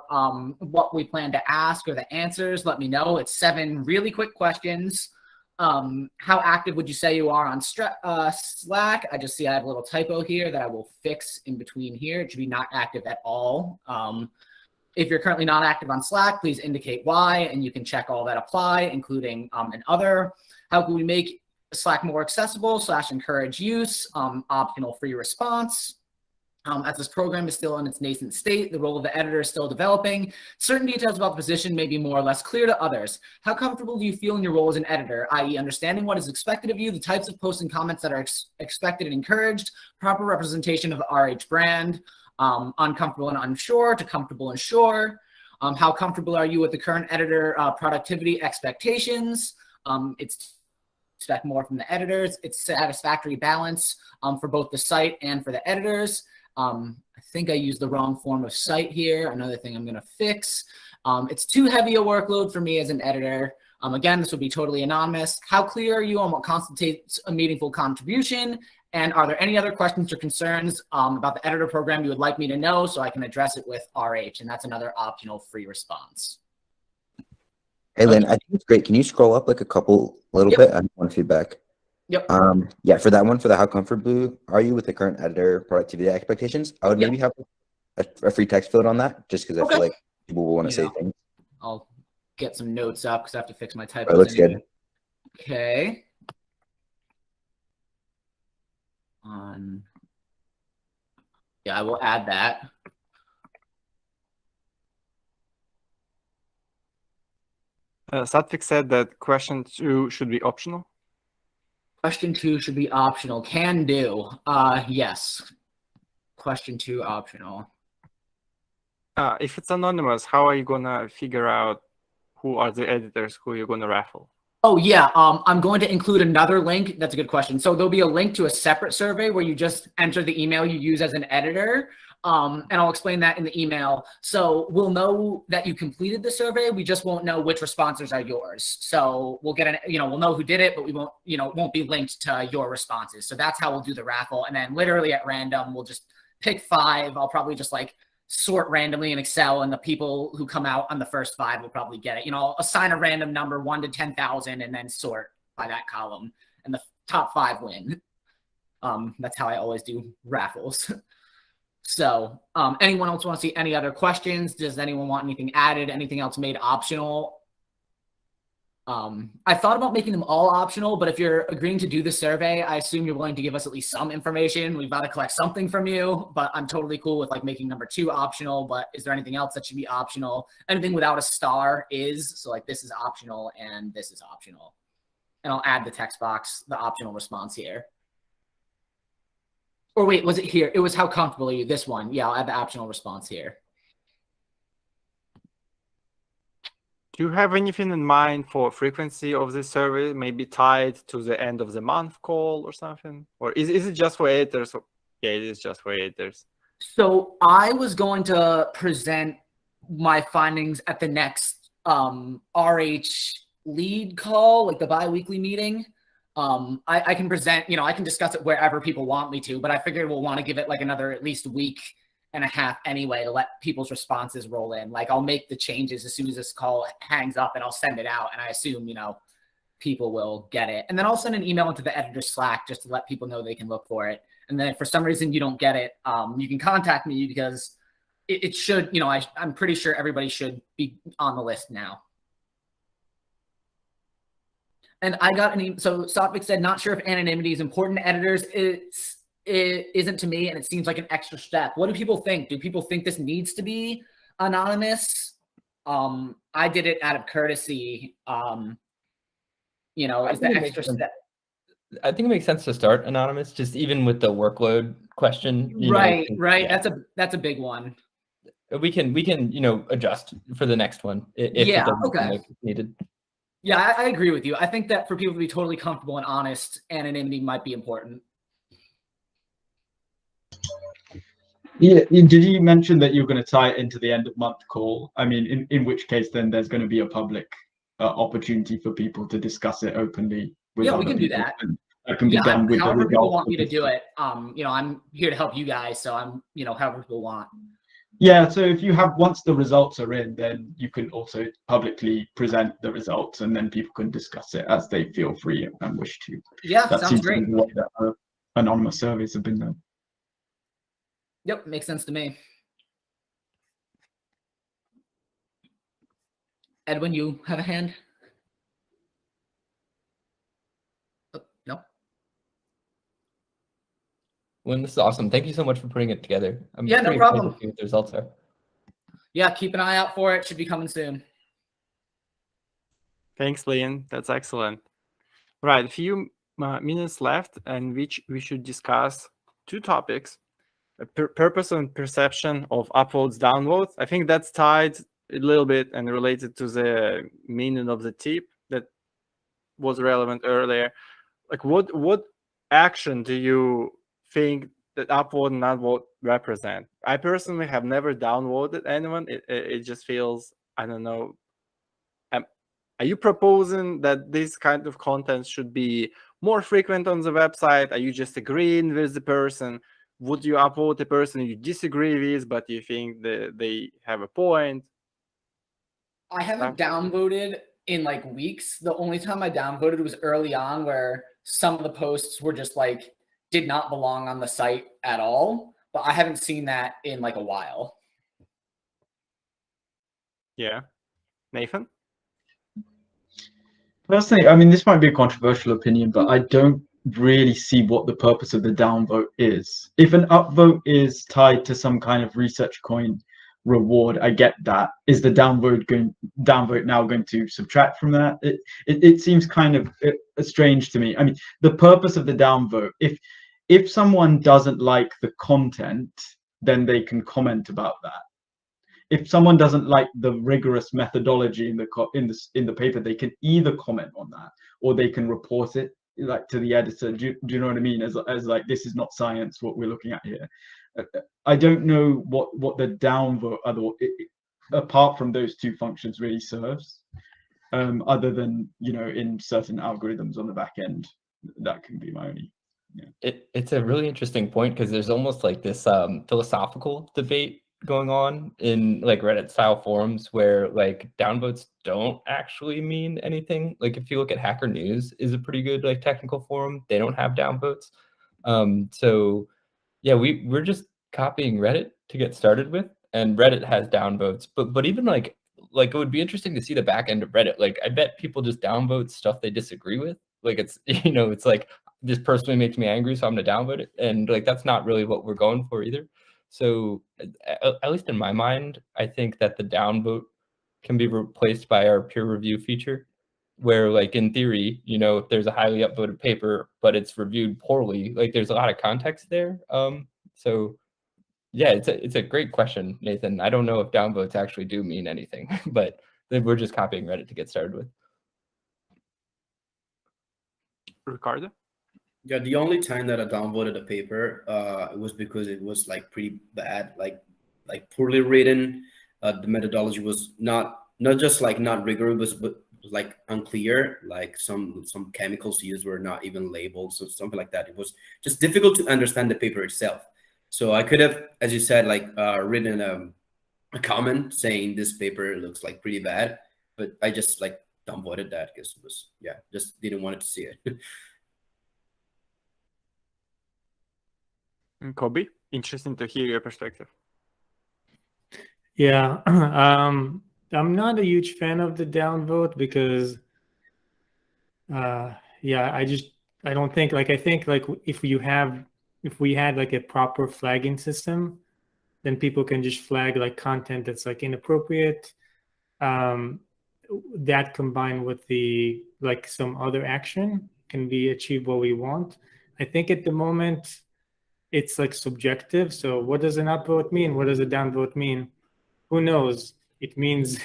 what we plan to ask or the answers, let me know. It's 7 really quick questions. How active would you say you are on Slack? I just see I have a little typo here that I will fix in between here. It should be not active at all. If you're currently not active on Slack, please indicate why, and you can check all that apply, including and other. How can we make Slack more accessible / encourage use? Optional free response. As this program is still in its nascent state, the role of the editor is still developing. Certain details about the position may be more or less clear to others. How comfortable do you feel in your role as an editor, i.e. understanding what is expected of you, the types of posts and comments that are expected and encouraged, proper representation of the RH brand, uncomfortable and unsure to comfortable and sure. How comfortable are you with the current editor productivity expectations? Expect more from the editors. It's satisfactory balance for both the site and for the editors. I think I used the wrong form of site here. Another thing I'm going to fix. It's too heavy a workload for me as an editor. Again, this will be totally anonymous. How clear are you on what constitutes a meaningful contribution? And are there any other questions or concerns about the editor program you would like me to know so I can address it with RH? And that's another optional free response. Hey, Lynn, I think it's great. Can you scroll up like a little Yep. bit? I want feedback. Yep. Yeah, for that one, for the how comfortable are you with the current editor productivity expectations? I would Yep. maybe have a free text field on that, just because I Okay. feel like people will want to Yeah. say things. I'll get some notes up because I have to fix my typos. It looks anyway. good. Okay. Yeah, I will add that. Satvik said that question 2 should be optional. Question 2 should be optional. Can do. Yes. Question 2 optional. If it's anonymous, how are you gonna figure out who are the editors who you're gonna raffle? Oh yeah, I'm going to include another link. That's a good question. So there'll be a link to a separate survey where you just enter the email you use as an editor. And I'll explain that in the email. So we'll know that you completed the survey. We just won't know which responses are yours. So we'll get we'll know who did it, but we won't, it won't be linked to your responses. So that's how we'll do the raffle. And then literally at random, we'll just pick 5. I'll probably just sort randomly in Excel, and the people who come out on the first 5 will probably get it. I'll assign a random number 1 to 10,000 and then sort by that column, and the top 5 win. That's how I always do raffles. So anyone else want to see any other questions? Does anyone want anything added? Anything else made optional? I thought about making them all optional, but if you're agreeing to do the survey, I assume you're willing to give us at least some information. We've got to collect something from you, but I'm totally cool with making number 2 optional. But is there anything else that should be optional? Anything without a star is, so this is optional and this is optional. And I'll add the text box, the optional response here. Or wait, was it here? It was how comfortable are you? This one. Yeah, I'll add the optional response here. Do you have anything in mind for frequency of this survey? Maybe tied to the end of the month call or something? Or is it just for editors? Yeah, it is just for editors. So I was going to present my findings at the next RH lead call, the bi-weekly meeting. I can present, I can discuss it wherever people want me to, but I figured we'll want to give it another at least week and a half anyway to let people's responses roll in. I'll make the changes as soon as this call hangs up and I'll send it out, and I assume, people will get it. And then I'll send an email into the editor Slack just to let people know they can look for it. And then if for some reason you don't get it, you can contact me because it should, I'm pretty sure everybody should be on the list now. And I got so Satvik said, not sure if anonymity is important to editors. It isn't to me, and it seems like an extra step. What do people think? Do people think this needs to be anonymous? I did it out of courtesy. Is the extra step. I think it makes sense to start anonymous, just even with the workload question. Right. Yeah. That's a big one. We can adjust for the next one if it doesn't look needed. Yeah, I agree with you. I think that for people to be totally comfortable and honest, anonymity might be important. Yeah, did you mention that you're going to tie it into the end of month call? I mean, in which case then there's going to be a public opportunity for people to discuss it openly. With Yeah, we can do people, that. and that can be done with however the people results want me to of do it. I'm here to help you guys, so I'm, however people want. Yeah, so if you have, once the results are in, then you can also publicly present the results, and then people can discuss it as they feel free and wish to. Yeah, that sounds seems great. to be the way that anonymous surveys have been done. Yep, makes sense to me. Edwin, you have a hand? Oh, no. Well, this is awesome. Thank you so much for putting it together. I'm Yeah, no pretty problem. excited to see what the results are. Yeah, keep an eye out for it. Should be coming soon. Thanks, Liam. That's excellent. Right, a few minutes left, and which we should discuss 2 topics: purpose and perception of upvotes, downvotes. I think that's tied a little bit and related to the meaning of the tip that was relevant earlier. What action do you think that upvote and downvote represent? I personally have never downvoted anyone. It just feels, I don't know, Are you proposing that this kind of content should be more frequent on the website? Are you just agreeing with the person? Would you upvote a person you disagree with, but you think that they have a point? I haven't downvoted in like weeks. The only time I downvoted was early on, where some of the posts were just like did not belong on the site at all. But I haven't seen that in like a while. Yeah. Nathan? Personally, I mean, this might be a controversial opinion, but I don't really see what the purpose of the downvote is. If an upvote is tied to some kind of research coin reward, I get that. Is the downvote now going to subtract from that? It seems kind of strange to me. I mean, the purpose of the downvote, if someone doesn't like the content, then they can comment about that. If someone doesn't like the rigorous methodology in the paper, they can either comment on that or they can report it like to the editor. Do you know what I mean? As like, this is not science, what we're looking at here. I don't know what the downvote apart from those two functions really serves, other than, you know, in certain algorithms on the back end. That can be my only. Yeah. It's a really interesting point, because there's almost like this philosophical debate going on in like Reddit style forums where like downvotes don't actually mean anything. Like if you look at Hacker News is a pretty good like technical forum, they don't have downvotes. So yeah, we're just copying Reddit to get started with, and Reddit has downvotes. But even like it would be interesting to see the back end of Reddit. Like I bet people just downvote stuff they disagree with. Like it's, you know, it's like, this personally makes me angry, so I'm gonna downvote it. And like that's not really what we're going for either. So at least in my mind, I think that the downvote can be replaced by our peer review feature, where like in theory, you know, if there's a highly upvoted paper, but it's reviewed poorly, like there's a lot of context there. So yeah, it's a great question, Nathan. I don't know if downvotes actually do mean anything, but we're just copying Reddit to get started with. Ricardo? Yeah, the only time that I downvoted a paper, it was because it was like pretty bad, like poorly written. The methodology was not just like not rigorous, but was like unclear. Like some chemicals used were not even labeled, so something like that. It was just difficult to understand the paper itself. So I could have, as you said, like written a comment saying this paper looks like pretty bad, but I just like downvoted that because it was, yeah, just didn't want to see it. And Kobe, interesting to hear your perspective. Yeah, I'm not a huge fan of the downvote because, yeah, I don't think like I think like if we had like a proper flagging system, then people can just flag like content that's like inappropriate. That combined with the like some other action can be achieved what we want. I think at the moment it's like subjective. So what does an upvote mean? What does a downvote mean? Who knows? It means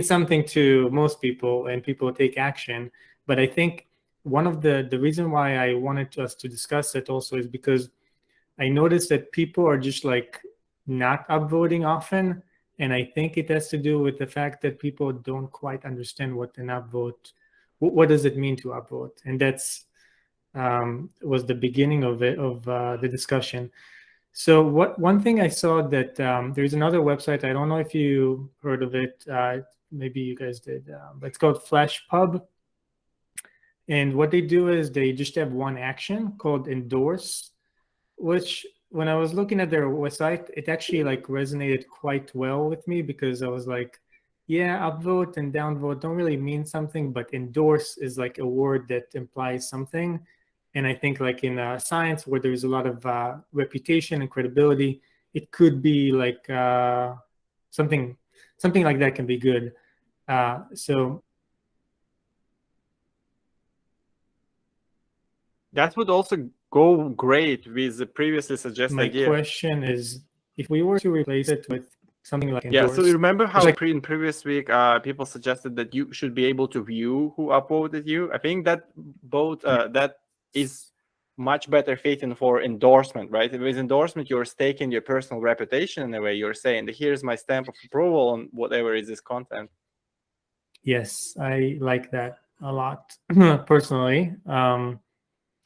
something to most people, and people take action. But I think one of the reason why I wanted us to discuss it also is because I noticed that people are just like not upvoting often, and I think it has to do with the fact that people don't quite understand what an upvote, what does it mean to upvote, and that's was the beginning of the discussion. So one thing I saw that there's another website, I don't know if you heard of it, maybe you guys did, but it's called FlashPub. And what they do is they just have one action called endorse, which when I was looking at their website, it actually like resonated quite well with me, because I was like, yeah, upvote and downvote don't really mean something, but endorse is like a word that implies something. And I think like in science, where there's a lot of reputation and credibility, it could be like something like that can be good. So That would also go great with the previously suggested my idea. question is, if we were to replace it with something like Yeah, endorse, so you remember how like, in previous week people suggested that you should be able to view who upvoted you? I think that both that is much better fitting for endorsement, right? With endorsement, you're staking your personal reputation in a way. You're saying, here's my stamp of approval on whatever is this content. Yes, I like that a lot personally.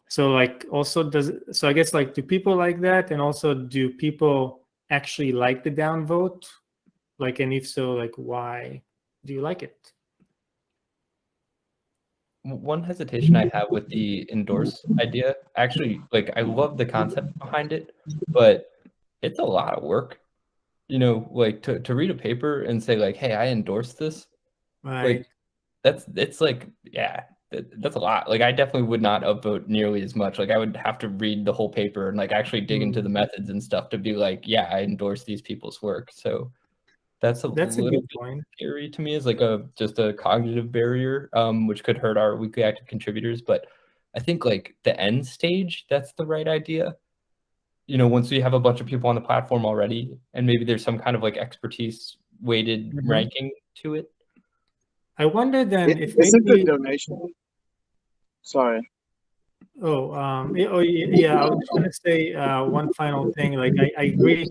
So like also so I guess like do people like that, and also do people actually like the downvote? Like, and if so, like why do you like it? One hesitation I have with the endorse idea, actually, like I love the concept behind it, but it's a lot of work. You know, like to read a paper and say like, hey, I endorse this, Right. like it's like, yeah, that's a lot. Like I definitely would not upvote nearly as much. Like I would have to read the whole paper and like actually dig into the methods and stuff to be like, yeah, I endorse these people's work. So that's a That's a little good bit point. scary to me as like just a cognitive barrier, which could hurt our weekly active contributors. But I think like the end stage, that's the right idea. You know, once we have a bunch of people on the platform already, and maybe there's some kind of like expertise weighted Mhm. ranking to it. I wonder then if Isn't the maybe. donation? Sorry. Oh, yeah. I was just gonna say one final thing. Like, I agree,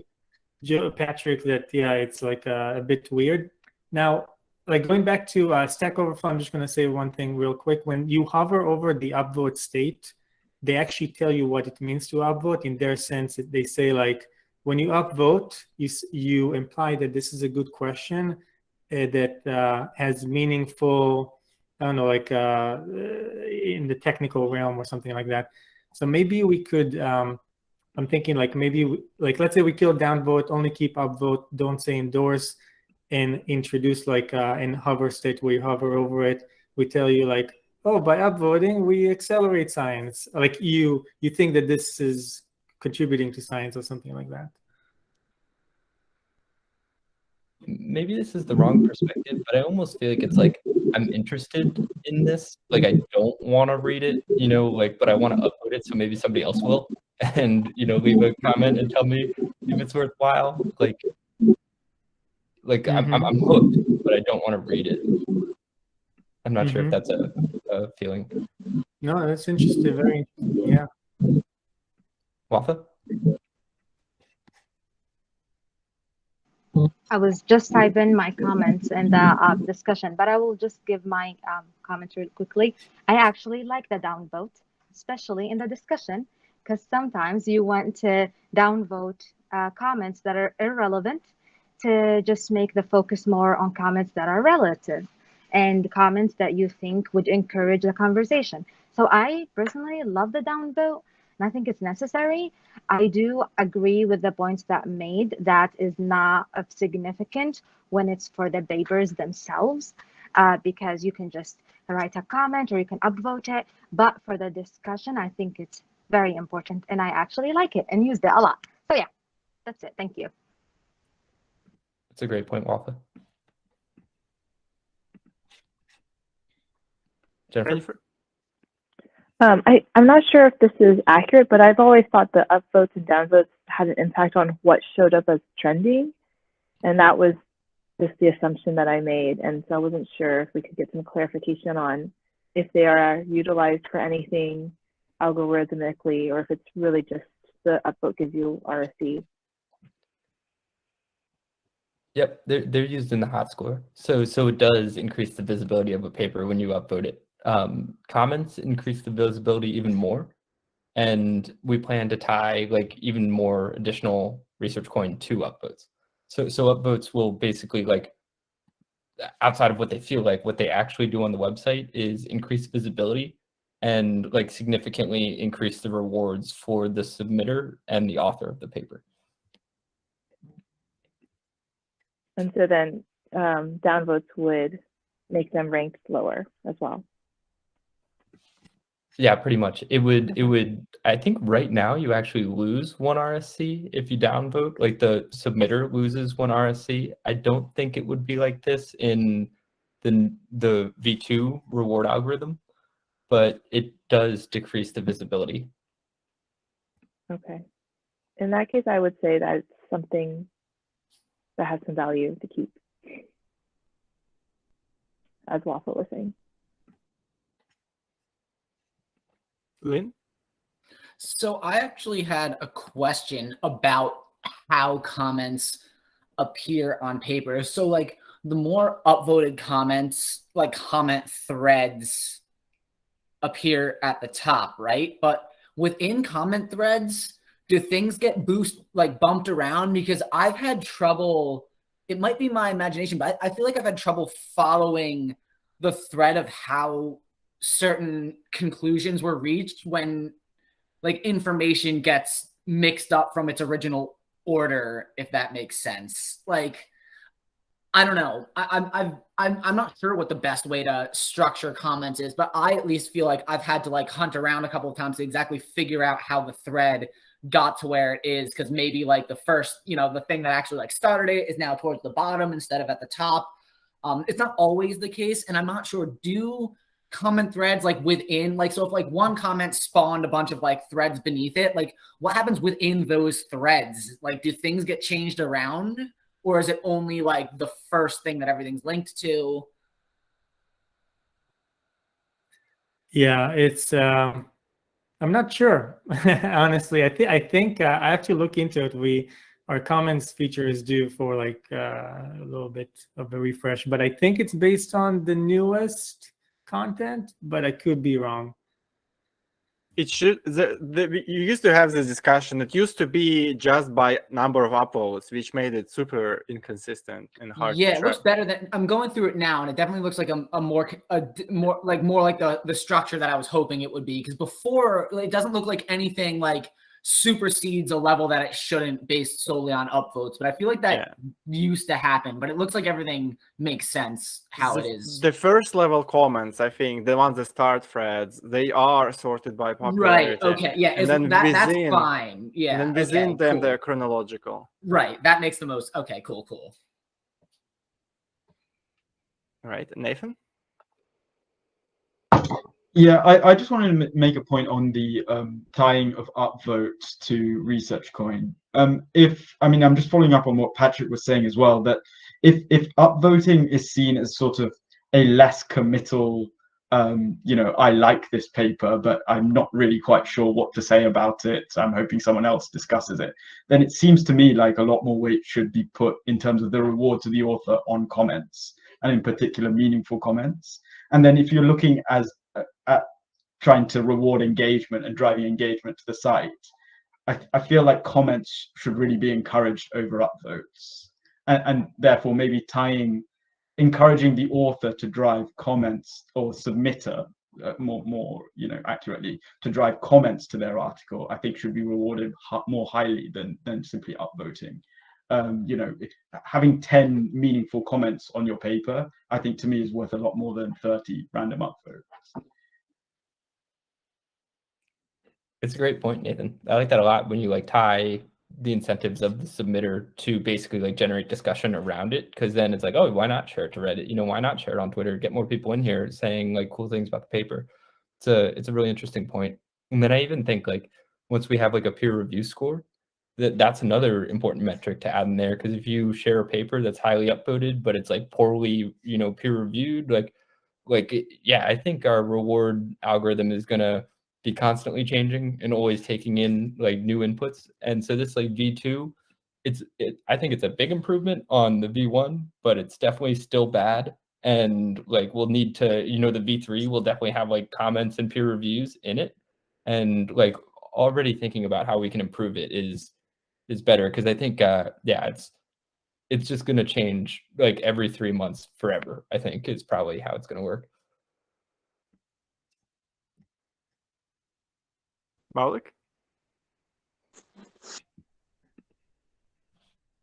Joe, Patrick, that yeah, it's like a bit weird. Now, like going back to Stack Overflow, I'm just gonna say one thing real quick. When you hover over the upvote state, they actually tell you what it means to upvote. In their sense, they say like when you upvote, you imply that this is a good question that has meaningful. I don't know, like in the technical realm or something like that. So maybe we could. I'm thinking like maybe like let's say we kill downvote, only keep upvote, don't say endorse, and introduce like in hover state where you hover over it. We tell you like, oh, by upvoting we accelerate science. Like you think that this is contributing to science or something like that. Maybe this is the wrong perspective, but I almost feel like it's like I'm interested in this. Like I don't want to read it, you know, like, but I want to upload it so maybe somebody else will, and you know, leave a comment and tell me if it's worthwhile. Like I'm hooked, but I don't want to read it. I'm not sure if that's a feeling. No, that's interesting. Very interesting. Yeah. Wafa? I was just typing my comments in the discussion, but I will just give my comments real quickly. I actually like the downvote, especially in the discussion, because sometimes you want to downvote comments that are irrelevant to just make the focus more on comments that are relative and comments that you think would encourage the conversation. So I personally love the downvote, and I think it's necessary. I do agree with the points that made that is not of significant when it's for the papers themselves, because you can just write a comment or you can upvote it. But for the discussion, I think it's very important, and I actually like it and used it a lot. So yeah, that's it. Thank you. That's a great point, Wafa. Jennifer? I'm not sure if this is accurate, but I've always thought the upvotes and downvotes had an impact on what showed up as trending. And that was just the assumption that I made. And so I wasn't sure if we could get some clarification on if they are utilized for anything algorithmically, or if it's really just the upvote gives you RSC. Yep, they're used in the hot score. So it does increase the visibility of a paper when you upvote it. Comments increase the visibility even more, and we plan to tie like even more additional ResearchCoin to upvotes. So upvotes will basically, like, outside of what they feel like, what they actually do on the website is increase visibility and like significantly increase the rewards for the submitter and the author of the paper. And so then downvotes would make them ranked lower as well. Yeah, pretty much. It would, I think right now you actually lose one RSC if you downvote, like the submitter loses one RSC. I don't think it would be like this in the V2 reward algorithm, but it does decrease the visibility. Okay. In that case, I would say that it's something that has some value to keep, as Waffle was saying. Lynn? So I actually had a question about how comments appear on paper. So like the more upvoted comments, like comment threads, appear at the top, right? But within comment threads, do things get bumped around? Because I've had trouble, it might be my imagination, but I feel like I've had trouble following the thread of how certain conclusions were reached when like information gets mixed up from its original order, if that makes sense. Like, I don't know. I'm not sure what the best way to structure comments is, but I at least feel like I've had to like hunt around a couple of times to exactly figure out how the thread got to where it is. Cause maybe like the first, the thing that actually like started it is now towards the bottom instead of at the top. It's not always the case. And I'm not sure, do comment threads like within, like, so if like one comment spawned a bunch of like threads beneath it, like what happens within those threads? Like, do things get changed around? Or is it only like the first thing that everything's linked to? Yeah, it's I'm not sure. Honestly, I think I have to look into it. Our comments feature is due for like a little bit of a refresh, but I think it's based on the newest content, but I could be wrong. It should. You used to have this discussion. It used to be just by number of uploads, which made it super inconsistent and hard. Yeah, to it looks track. better than I'm going through it now, and it definitely looks like a more like the structure that I was hoping it would be. Because before, it doesn't look like anything like supersedes a level that it shouldn't, based solely on upvotes. But I feel like that used to happen. But it looks like everything makes sense how it is. The first level comments, I think, the ones that start threads, they are sorted by popularity. Right. Okay. Yeah. And then that's fine. Yeah. And then within them, cool. they're chronological. Right. That makes the most. Okay. Cool. Cool. All right, Nathan. Yeah, I just wanted to make a point on the tying of upvotes to ResearchCoin. I'm just following up on what Patrick was saying as well, that if upvoting is seen as sort of a less committal, I like this paper, but I'm not really quite sure what to say about it, so I'm hoping someone else discusses it, then it seems to me like a lot more weight should be put in terms of the reward to the author on comments, and in particular meaningful comments. And then if you're looking at trying to reward engagement and driving engagement to the site, I feel like comments should really be encouraged over upvotes, and therefore maybe encouraging the author to drive comments, or submitter more accurately, to drive comments to their article, I think should be rewarded more highly than simply upvoting. Having 10 meaningful comments on your paper, I think to me is worth a lot more than 30 random upvotes. It's a great point, Nathan. I like that a lot, when you like tie the incentives of the submitter to basically like generate discussion around it, because then it's like, oh, why not share it to Reddit? Why not share it on Twitter? Get more people in here saying like cool things about the paper. It's a really interesting point. And then I even think like once we have like a peer review score, that's another important metric to add in there, because if you share a paper that's highly upvoted but it's like poorly peer reviewed, I think our reward algorithm is gonna be constantly changing and always taking in like new inputs. And so this like V2, I think it's a big improvement on the V1, but it's definitely still bad. And like we'll need to, the V3 will definitely have like comments and peer reviews in it. And like already thinking about how we can improve it is better, because I think it's just gonna change like every 3 months forever, I think is probably how it's gonna work. Malik?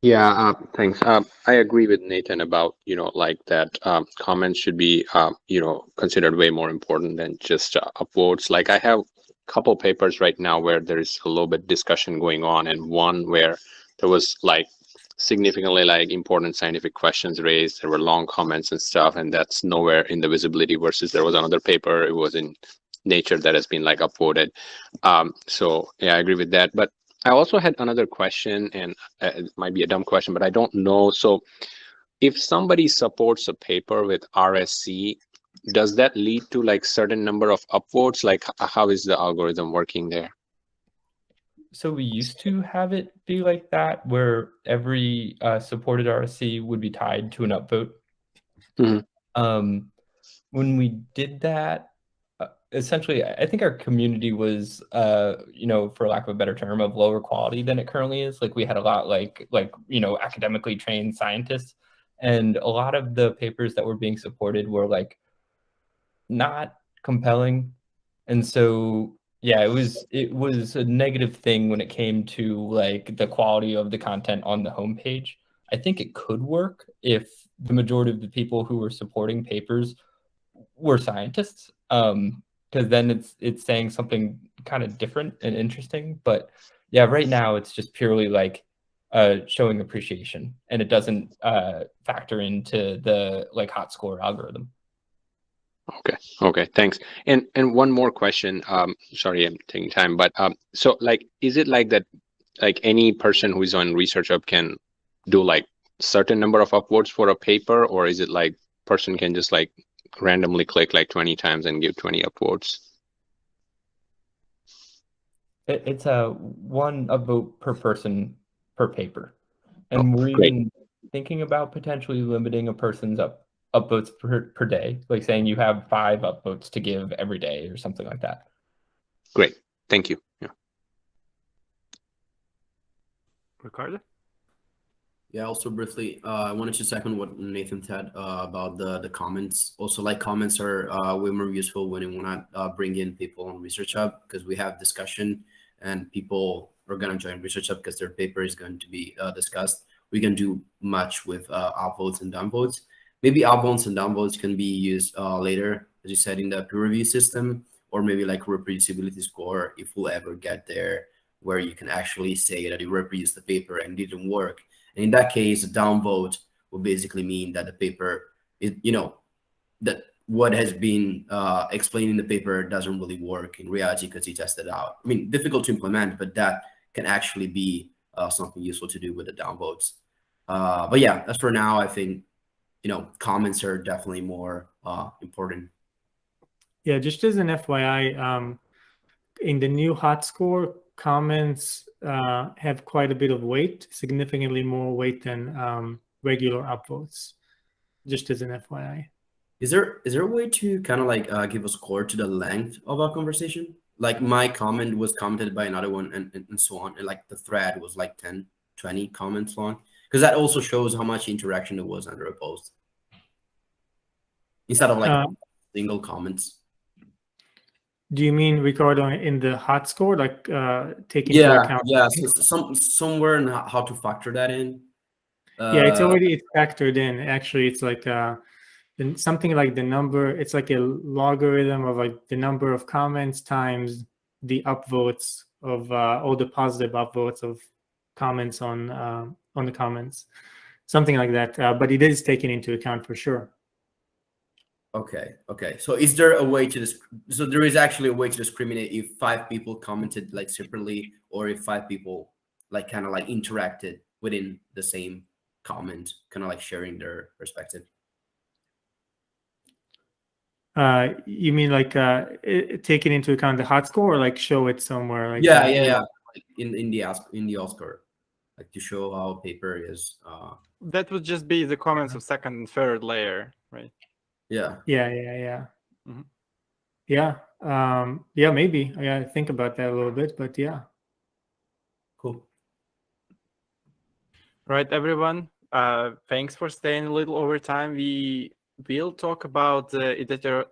Yeah, thanks. I agree with Nathan about, that comments should be, considered way more important than just upvotes. Like I have a couple papers right now where there is a little bit discussion going on, and one where there was like significantly like important scientific questions raised. There were long comments and stuff, and that's nowhere in the visibility, versus there was another paper, it was in Nature, that has been like upvoted. So yeah, I agree with that. But I also had another question, and it might be a dumb question, but I don't know. So if somebody supports a paper with RSC, does that lead to like certain number of upvotes? Like how is the algorithm working there? So we used to have it be like that, where every supported RSC would be tied to an upvote. When we did that, essentially, I think our community was, for lack of a better term, of lower quality than it currently is. Like we had a lot like academically trained scientists, and a lot of the papers that were being supported were like not compelling, and so yeah, it was a negative thing when it came to like the quality of the content on the homepage. I think it could work if the majority of the people who were supporting papers were scientists, because then it's saying something kind of different and interesting. But yeah, right now it's just purely like showing appreciation, and it doesn't factor into the like hot score algorithm. Okay, thanks. And one more question. Sorry, I'm taking time, but so like, is it like that? Like any person who is on ResearchHub can do like certain number of upvotes for a paper, or is it like person can just like randomly click like 20 times and give 20 upvotes? It's a one upvote per person per paper, and we're great. even thinking about potentially limiting a person's upvotes per day, like saying you have 5 upvotes to give every day or something like that. Great, thank you. Yeah. Ricardo? Yeah, also briefly, I wanted to second what Nathan said about the comments. Also, like comments are way more useful when you want to bring in people on ResearchHub, because we have discussion and people are going to join ResearchHub because their paper is going to be discussed. We can do much with upvotes and downvotes. Maybe upvotes and downvotes can be used later, as you said, in the peer review system, or maybe like reproducibility score, if we'll ever get there, where you can actually say that you reproduced the paper and it didn't work. And in that case, a downvote will basically mean that the paper is, that what has been explained in the paper doesn't really work in reality because you tested it out. I mean, difficult to implement, but that can actually be something useful to do with the downvotes. But yeah, as for now, I think, comments are definitely more important. Yeah, just as an FYI, in the new hot score, comments have quite a bit of weight, significantly more weight than regular upvotes, just as an FYI. Is there a way to kind of like give a score to the length of our conversation? Like my comment was commented by another one and so on. And like the thread was like 10, 20 comments long. Because that also shows how much interaction there was under a post. Instead of like single comments. Do you mean, Ricardo, in the hot score, like taking into account? Yeah, so somewhere in how to factor that in. Yeah, it's already factored in. Actually, it's like something like the number. It's like a logarithm of like the number of comments times the upvotes of all the positive upvotes of comments on the comments, something like that. But it is taken into account for sure. Okay. So is there a way to so there is actually a way to discriminate if 5 people commented like separately, or if 5 people like kind of like interacted within the same comment, kind of like sharing their perspective? You mean like taking into account the hot score, or like show it somewhere? Like yeah. Like in the Oscar, like to show how a paper is. That would just be the comments of second and third layer, right? Yeah. Mm-hmm. Yeah, maybe. I gotta think about that a little bit, but yeah. Cool. Right, everyone. Thanks for staying a little over time. We'll talk about the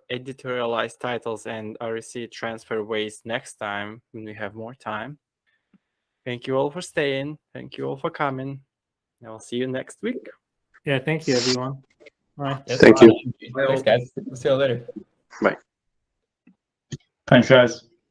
editorialized titles and RSC transfer ways next time when we have more time. Thank you all for staying. Thank you all for coming. I'll see you next week. Yeah, thank you, everyone. Bye. Thank you. Thanks, guys. See you later. Bye. Thanks, guys.